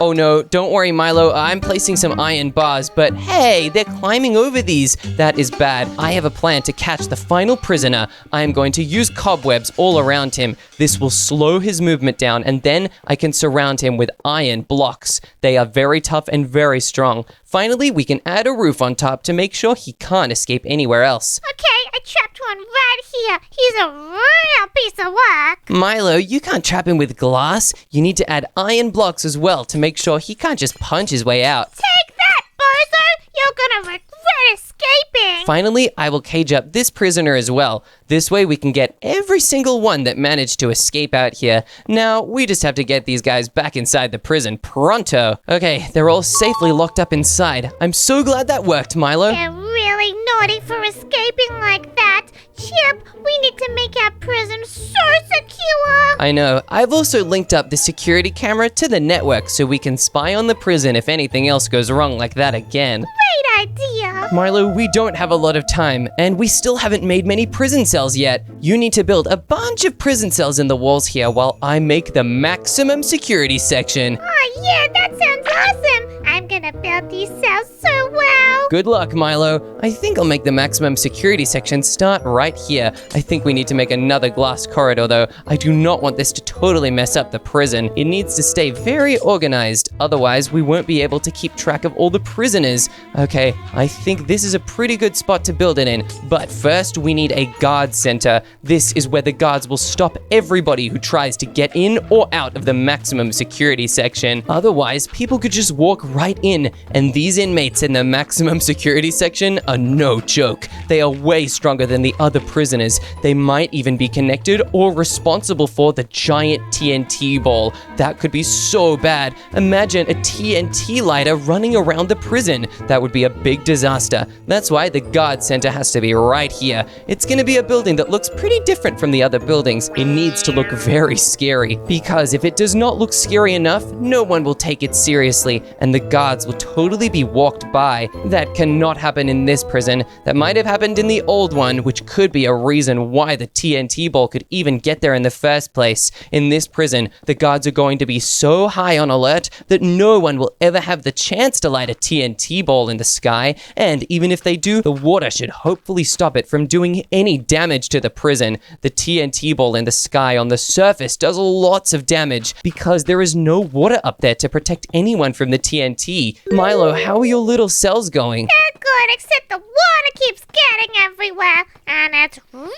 Oh no, don't worry, Milo. I'm placing some iron bars, but hey, they're climbing over these. That is bad. I have a plan to catch the final prisoner. I am going to use cobwebs all around him. This will slow his movement down, and then I can surround him with iron blocks. They are very tough and very strong. Finally, we can add a roof on top to make sure he can't escape anywhere else. Okay, I trapped one right here. He's a real piece of work. Milo, you can't trap him with glass. You need to add iron blocks as well to make sure he can't just punch his way out. Take that, bozo! You're gonna regret escaping. Finally, I will cage up this prisoner as well. This way we can get every single one that managed to escape out here. Now, we just have to get these guys back inside the prison pronto. Okay, they're all safely locked up inside. I'm so glad that worked, Milo. They're really naughty for escaping like that. Chip, we need to make our prison so secure. I know. I've also linked up the security camera to the network so we can spy on the prison if anything else goes wrong like that again. Great idea. Milo, we don't have a lot of time, and we still haven't made many prison cells yet. You need to build a bunch of prison cells in the walls here while I make the maximum security section. Oh yeah, that sounds awesome. I'm gonna build these cells so well. Good luck, Milo. I think I'll make the maximum security section start right here. I think we need to make another glass corridor though. I do not want this to totally mess up the prison. It needs to stay very organized. Otherwise, we won't be able to keep track of all the prisoners. Okay, I think this is a pretty good spot to build it in. But first, we need a guard center. This is where the guards will stop everybody who tries to get in or out of the maximum security section. Otherwise, people could just walk right in, and these inmates in the maximum maximum security section are no joke. They are way stronger than the other prisoners. They might even be connected or responsible for the giant TNT ball. That could be so bad. Imagine a TNT lighter running around the prison. That would be a big disaster. That's why the guard center has to be right here. It's going to be a building that looks pretty different from the other buildings. It needs to look very scary, because if it does not look scary enough, no one will take it seriously, and the guards will totally be walked by. That cannot happen in this prison. That might have happened in the old one, which could be a reason why the TNT ball could even get there in the first place. In this prison, the guards are going to be so high on alert that no one will ever have the chance to light a TNT ball in the sky, and even if they do, the water should hopefully stop it from doing any damage to the prison. The TNT ball in the sky on the surface does lots of damage because there is no water up there to protect anyone from the TNT. Milo, how are your little cells going? They're good, except the water keeps getting everywhere, and it's really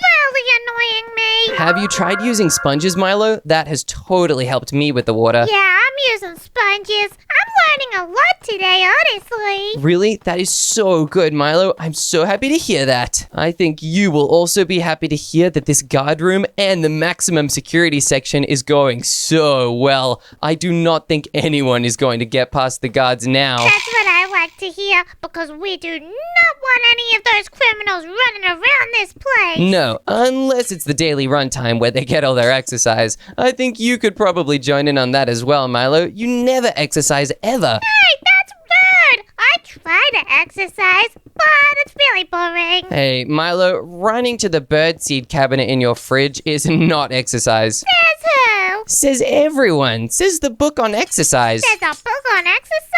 annoying me. Have you tried using sponges, Milo? That has totally helped me with the water. Yeah, I'm using sponges. I'm learning a lot today, honestly. Really? That is so good, Milo. I'm so happy to hear that. I think you will also be happy to hear that this guard room and the maximum security section is going so well. I do not think anyone is going to get past the guards now. That's what I like to hear, because we do not want any of those criminals running around this place. No, unless it's the daily runtime where they get all their exercise. I think you could probably join in on that as well, Milo. You never exercise ever. Hey, that's rude. I try to exercise, but it's really boring. Hey, Milo, running to the birdseed cabinet in your fridge is not exercise. Says who? Says everyone. Says the book on exercise. There's a book on exercise?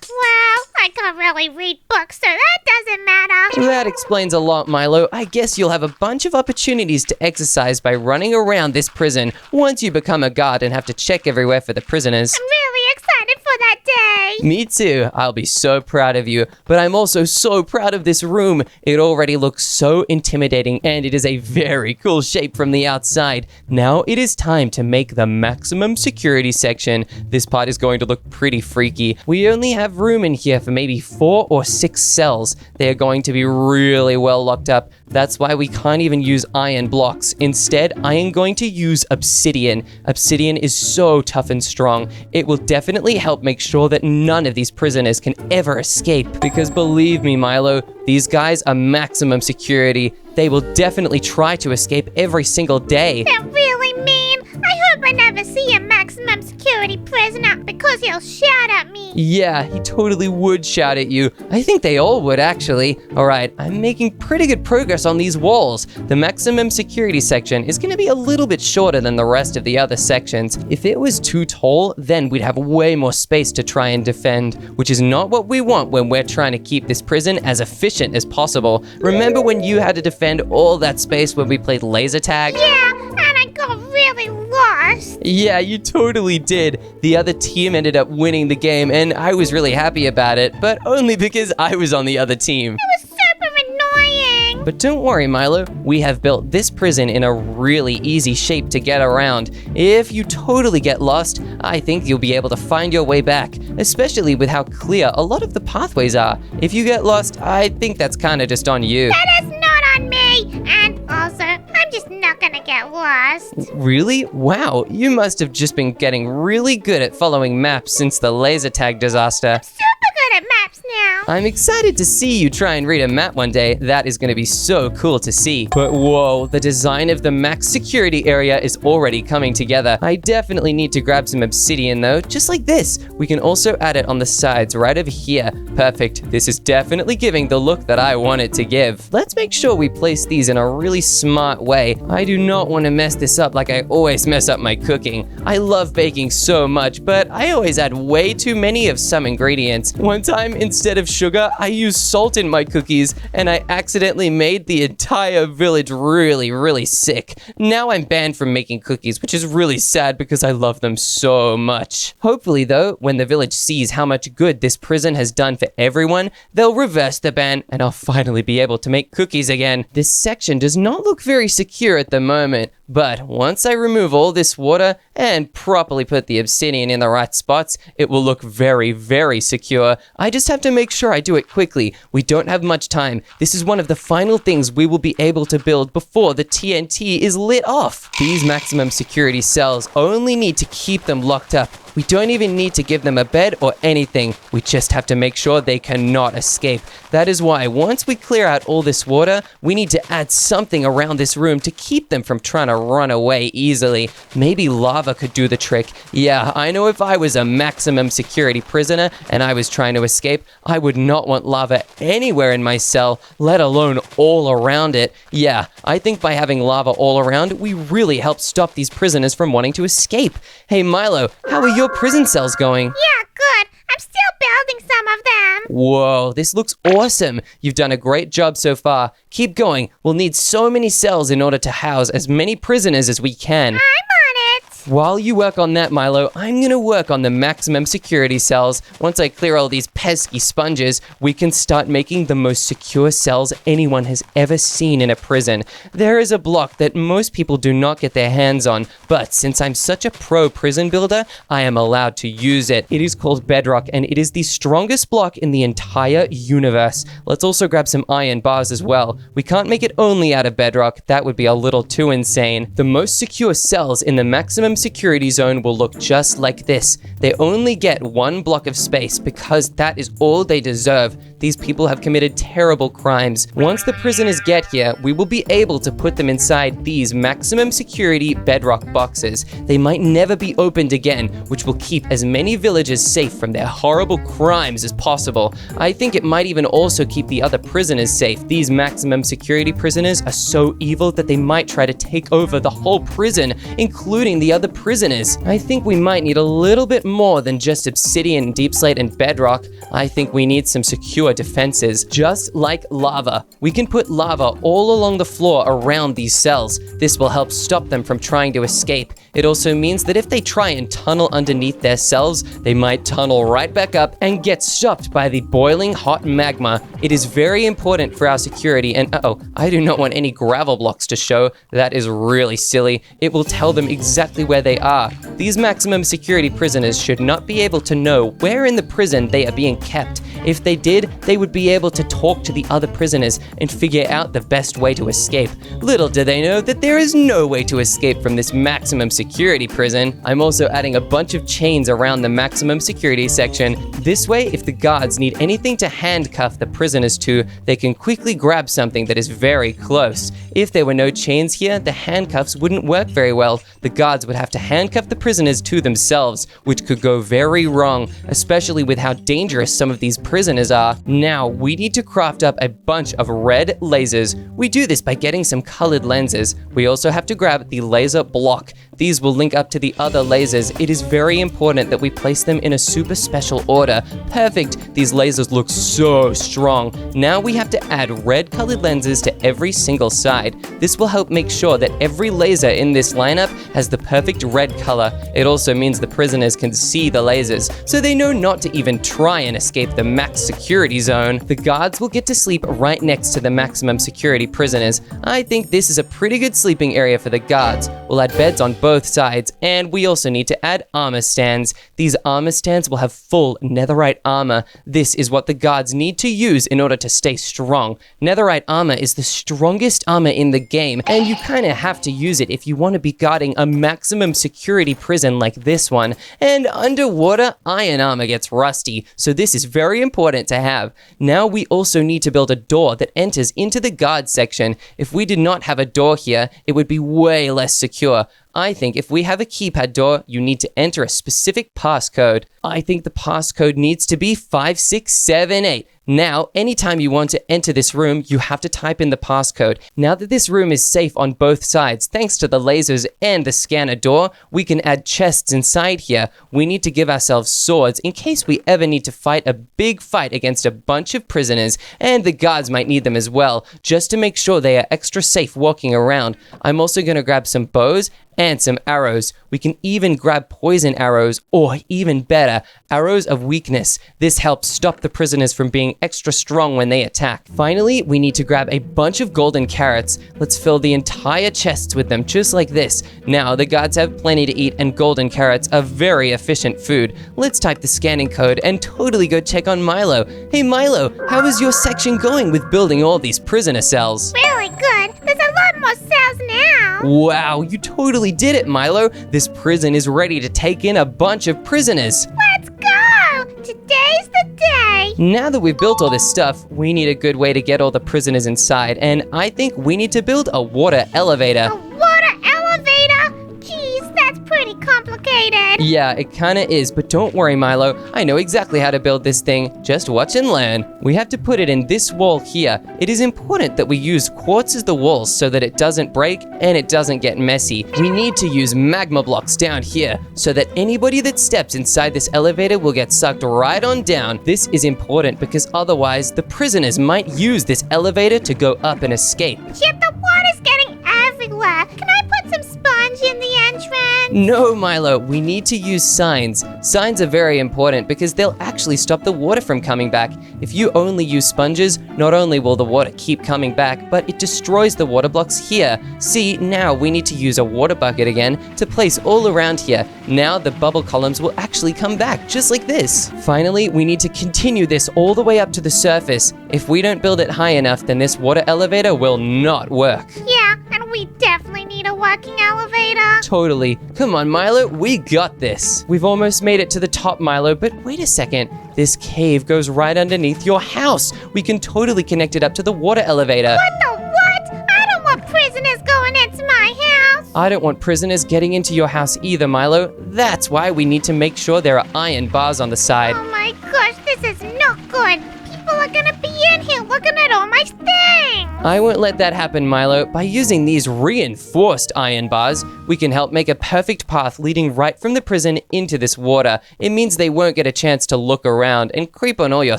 Well, I can't really read books, so that doesn't matter. That explains a lot, Milo. I guess you'll have a bunch of opportunities to exercise by running around this prison once you become a guard and have to check everywhere for the prisoners. I'm really excited for that day. Me too. I'll be so proud of you. But I'm also so proud of this room. It already looks so intimidating, and it is a very cool shape from the outside. Now it is time to make the maximum security section. This part is going to look pretty freaky. We only have room in here for maybe 4 or 6 cells. They are going to be really well locked up. That's why we can't even use iron blocks. Instead, I am going to use obsidian. Obsidian is so tough and strong. It will definitely help make sure that none of these prisoners can ever escape. Because believe me, Milo, these guys are maximum security. They will definitely try to escape every single day. They're really mean. I hope I never see a maximum security prisoner, because he'll shout at me. Yeah, he totally would shout at you. I think they all would, actually. Alright, I'm making pretty good progress on these walls. The maximum security section is going to be a little bit shorter than the rest of the other sections. If it was too tall, then we'd have way more space to try and defend, which is not what we want when we're trying to keep this prison as efficient as possible. Remember when you had to defend all that space when we played laser tag? Yeah, and I got really lost. Yeah, you totally did. The other team ended up winning the game, and I was really happy about it, but only because I was on the other team. It was super annoying. But don't worry, Milo. We have built this prison in a really easy shape to get around. If you totally get lost, I think you'll be able to find your way back, especially with how clear a lot of the pathways are. If you get lost, I think that's kind of just on you. That is not on me. And also, I'm just not gonna get lost. Really? Wow, you must have just been getting really good at following maps since the laser tag disaster. Super good at maps now. I'm excited to see you try and read a map one day. That is going to be so cool to see. But whoa, the design of the max security area is already coming together. I definitely need to grab some obsidian though, just like this. We can also add it on the sides right over here. Perfect. This is definitely giving the look that I want it to give. Let's make sure we place these in a really smart way. I do not want to mess this up like I always mess up my cooking. I love baking so much, but I always add way too many of some ingredients. One time, instead of sugar, I used salt in my cookies, and I accidentally made the entire village really sick. Now I'm banned from making cookies, which is really sad because I love them so much. Hopefully though, when the village sees how much good this prison has done for everyone, they'll reverse the ban and I'll finally be able to make cookies again. This section does not look very secure at the moment, but once I remove all this water and properly put the obsidian in the right spots, it will look very secure. I just have to make sure I do it quickly. We don't have much time. This is one of the final things we will be able to build before the TNT is lit off. These maximum security cells only need to keep them locked up. We don't even need to give them a bed or anything. We just have to make sure they cannot escape. That is why once we clear out all this water, we need to add something around this room to keep them from trying to run away easily. Maybe lava could do the trick. Yeah, I know if I was a maximum security prisoner and I was trying to escape, I would not want lava anywhere in my cell, let alone all around it. Yeah, I think by having lava all around, we really help stop these prisoners from wanting to escape. Hey Milo, how are your prison cells going? Yeah, good. I'm still building some of them. Whoa, this looks awesome. You've done a great job so far. Keep going. We'll need so many cells in order to house as many prisoners as we can. I'm on it. While you work on that, Milo, I'm gonna work on the maximum security cells. Once I clear all these pesky sponges, we can start making the most secure cells anyone has ever seen in a prison. There is a block that most people do not get their hands on, but since I'm such a pro prison builder, I am allowed to use it. It is called Bedrock, and it is the strongest block in the entire universe. Let's also grab some iron bars as well. We can't make it only out of Bedrock. That would be a little too insane. The most secure cells in the maximum security zone will look just like this. They only get one block of space because that is all they deserve. These people have committed terrible crimes. Once the prisoners get here, we will be able to put them inside these maximum security Bedrock boxes. They might never be opened again, which will keep as many villagers safe from their horrible crimes as possible. I think it might even also keep the other prisoners safe. These maximum security prisoners are so evil that they might try to take over the whole prison, including the other prisoners. I think we might need a little bit more than just obsidian, deep slate, and bedrock. I think we need some secure defenses, just like lava. We can put lava all along the floor around these cells. This will help stop them from trying to escape. It also means that if they try and tunnel underneath their cells, they might tunnel right back up and get stopped by the boiling hot magma. It is very important for our security, and I do not want any gravel blocks to show. That is really silly. It will tell them exactly where they are. These maximum security prisoners should not be able to know where in the prison they are being kept. If they did, they would be able to talk to the other prisoners and figure out the best way to escape. Little do they know that there is no way to escape from this maximum security prison. I'm also adding a bunch of chains around the maximum security section. This way, if the guards need anything to handcuff the prisoners to, they can quickly grab something that is very close. If there were no chains here, the handcuffs wouldn't work very well. The guards would have to handcuff the prisoners to themselves, which could go very wrong, especially with how dangerous some of these prisoners are. Now, we need to craft up a bunch of red lasers. We do this by getting some colored lenses. We also have to grab the laser block. These will link up to the other lasers. It is very important that we place them in a super special order. Perfect. These lasers look so strong. Now we have to add red colored lenses to every single side. This will help make sure that every laser in this lineup has the perfect red color. It also means the prisoners can see the lasers, so they know not to even try and escape the max security zone. The guards will get to sleep right next to the maximum security prisoners. I think this is a pretty good sleeping area for the guards. We'll add beds on both sides, and we also need to add armor stands. These armor stands will have full netherite armor. This is what the guards need to use in order to stay strong. Netherite armor is the strongest armor in the game, and you kind of have to use it if you want to be guarding a maximum security prison like this one. And underwater, iron armor gets rusty, so this is very important to have. Now we also need to build a door that enters into the guard section. If we did not have a door here, it would be way less secure. I think if we have a keypad door, you need to enter a specific passcode. I think the passcode needs to be 5678. Now, anytime you want to enter this room, you have to type in the passcode. Now that this room is safe on both sides, thanks to the lasers and the scanner door, we can add chests inside here. We need to give ourselves swords in case we ever need to fight a big fight against a bunch of prisoners, and the guards might need them as well, just to make sure they are extra safe walking around. I'm also going to grab some bows and some arrows. We can even grab poison arrows, or even better, arrows of weakness. This helps stop the prisoners from being extra strong when they attack. Finally, we need to grab a bunch of golden carrots. Let's fill the entire chests with them, just like this. Now, the guards have plenty to eat, and golden carrots are very efficient food. Let's type the scanning code and totally go check on Milo. Hey Milo, how is your section going with building all these prisoner cells? Really good. There's a lot more cells now. Wow, you totally did it, Milo. This prison is ready to take in a bunch of prisoners. Let's go. Today's the day. Now that we've built all this stuff, we need a good way to get all the prisoners inside, and I think we need to build a water elevator. A water elevator? Jeez, that's pretty complicated. Yeah, it kinda is, but don't worry, Milo. I know exactly how to build this thing. Just watch and learn. We have to put it in this wall here. It is important that we use quartz as the walls so that it doesn't break and it doesn't get messy. We need to use magma blocks down here so that anybody that steps inside this elevator will get sucked right on down. This is important because otherwise the prisoners might use this elevator to go up and escape. Chip, the water's getting everywhere. Can I put some sponge in the entrance? No, Milo, we need to use signs. Signs are very important because they'll actually stop the water from coming back. If you only use sponges, not only will the water keep coming back, but it destroys the water blocks here. See, now we need to use a water bucket again to place all around here. Now the bubble columns will actually come back, just like this. Finally, we need to continue this all the way up to the surface. If we don't build it high enough, then this water elevator will not work. Yeah, and we definitely need a working elevator. Totally. Come on, Milo, we got this. We've almost made it to the top, Milo, but wait a second. This cave goes right underneath your house. We can totally connect it up to the water elevator. What the what? I don't want prisoners going into my house. I don't want prisoners getting into your house either, Milo. That's why we need to make sure there are iron bars on the side. Oh my gosh, this is not good. People are gonna be in here looking at all my things. I won't let that happen, Milo. By using these reinforced iron bars, we can help make a perfect path leading right from the prison into this water. It means they won't get a chance to look around and creep on all your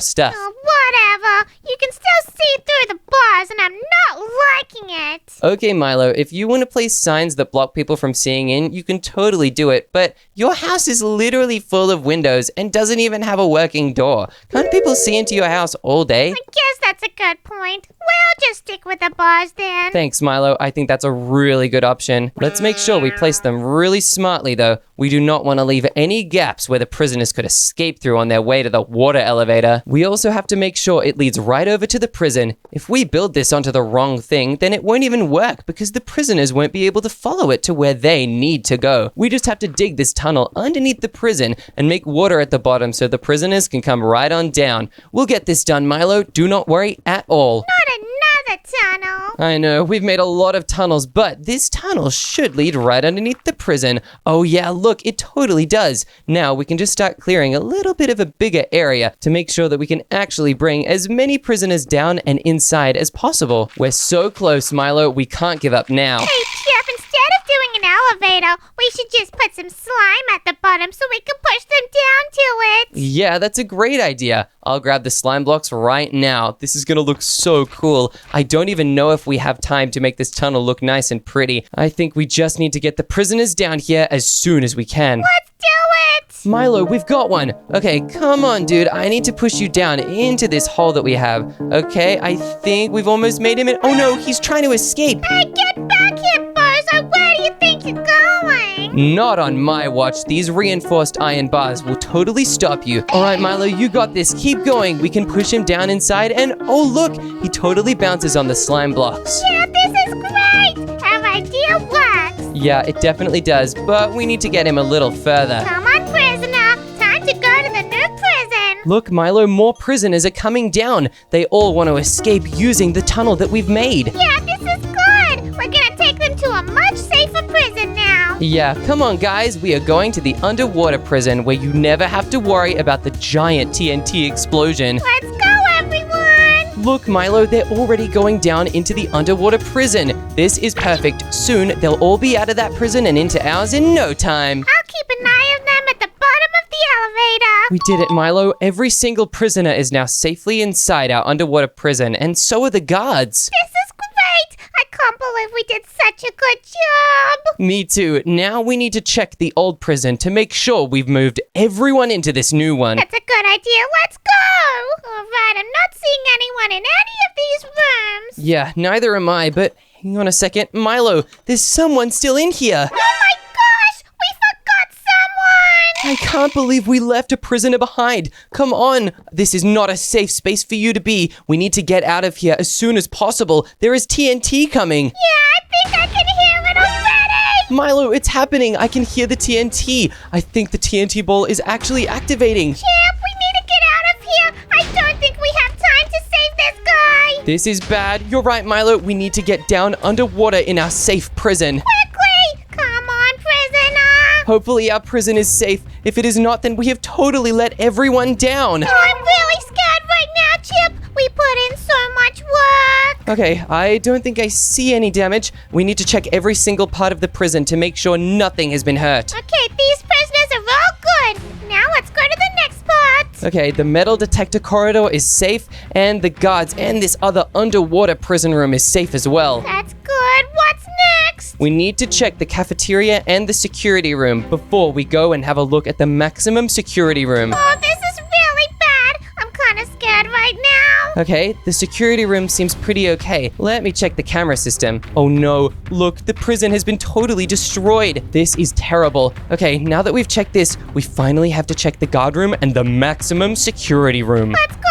stuff. Oh, whatever. You can still see through the bars and I'm not liking it. Okay, Milo, if you want to place signs that block people from seeing in, you can totally do it, but your house is literally full of windows and doesn't even have a working door. Can't people see into your house all day? I guess that's a good point. We'll just stick with the bars then. Thanks, Milo. I think that's a really good option. Let's make sure we place them really smartly, though. We do not want to leave any gaps where the prisoners could escape through on their way to the water elevator. We also have to make sure it leads right over to the prison. If we build this onto the wrong thing, then it won't even work because the prisoners won't be able to follow it to where they need to go. We just have to dig this tunnel underneath the prison and make water at the bottom so the prisoners can come right on down. We'll get this done, Milo. Do not worry at all. Not another tunnel. I know, we've made a lot of tunnels, but this tunnel should lead right underneath the prison. Oh yeah, look, it totally does. Now we can just start clearing a little bit of a bigger area to make sure that we can actually bring as many prisoners down and inside as possible. We're so close, Milo, we can't give up now. Hey, Chip, instead of doing an elevator, we should just put some slime at the bottom so we can push them down to it. Yeah, that's a great idea. I'll grab the slime blocks right now. This is gonna look so cool. I don't even know if we have time to make this tunnel look nice and pretty. I think we just need to get the prisoners down here as soon as we can. Let's do it. Milo, we've got one. Okay, come on, dude. I need to push you down into this hole that we have. Okay, I think we've almost made him in. Oh no, he's trying to escape. Hey, get back here, Bozo. Where do you think you're going? Not on my watch. These reinforced iron bars will totally stop you. All right, Milo, you got this. Keep going. We can push him down inside and oh, look, he totally bounces on the slime blocks. Yeah, this is great. Our idea works. Yeah, it definitely does, but we need to get him a little further. Come on, prisoner. Time to go to the new prison. Look, Milo, more prisoners are coming down. They all want to escape using the tunnel that we've made. Yeah, this is good. We're gonna take them to a much safer prison now. Yeah, come on, guys. We are going to the underwater prison where you never have to worry about the giant TNT explosion. Let's go, everyone. Look, Milo, they're already going down into the underwater prison. This is perfect. Soon, they'll all be out of that prison and into ours in no time. I'll keep an eye on them at the bottom of the elevator. We did it, Milo. Every single prisoner is now safely inside our underwater prison, and so are the guards. This is great. I can't believe we did such a good job. Me too. Now we need to check the old prison to make sure we've moved everyone into this new one. That's a good idea. Let's go. All right, I'm not seeing anyone in any of these rooms. Yeah, neither am I, but hang on a second. Milo, there's someone still in here. Oh my gosh, we forgot someone. I can't believe we left a prisoner behind. Come on. This is not a safe space for you to be. We need to get out of here as soon as possible. There is TNT coming. Yeah, I think I can hear it already. Milo, it's happening. I can hear the TNT. I think the TNT ball is actually activating. Chip, we need to get out of here. I don't think we have time to save this guy. This is bad. You're right, Milo. We need to get down underwater in our safe prison. Quickly! Come on, prisoner! Hopefully our prison is safe. If it is not, then we have totally let everyone down. Oh, I'm really scared right now, Chip. We put in so much work. Okay, I don't think I see any damage. We need to check every single part of the prison to make sure nothing has been hurt. Okay, these prisoners are all good. Now let's go to the next part. Okay, the metal detector corridor is safe, and the guards and this other underwater prison room is safe as well. That's good. What's next? We need to check the cafeteria and the security room before we go and have a look at the maximum security room. Oh, this is really bad. I'm kind of scared right now. Okay, the security room seems pretty okay. Let me check the camera system. Oh no, look, the prison has been totally destroyed. This is terrible. Okay, now that we've checked this, we finally have to check the guard room and the maximum security room. Let's go.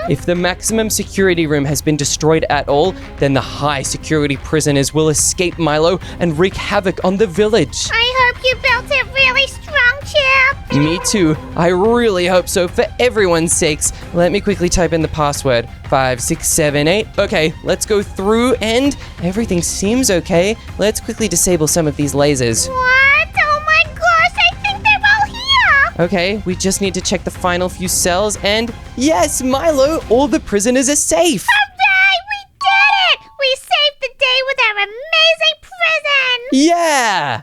If the maximum security room has been destroyed at all, then the high security prisoners will escape Milo and wreak havoc on the village. I hope you built it really strong, Chip. Me too. I really hope so for everyone's sakes. Let me quickly type in the password. 5678. Okay, let's go through and everything seems okay. Let's quickly disable some of these lasers. What? Oh my gosh, I think they're all here. Okay, we just need to check the final few cells and yes, Milo, all the prisoners are safe. Hooray, we did it. We saved the day with our amazing prison. Yeah!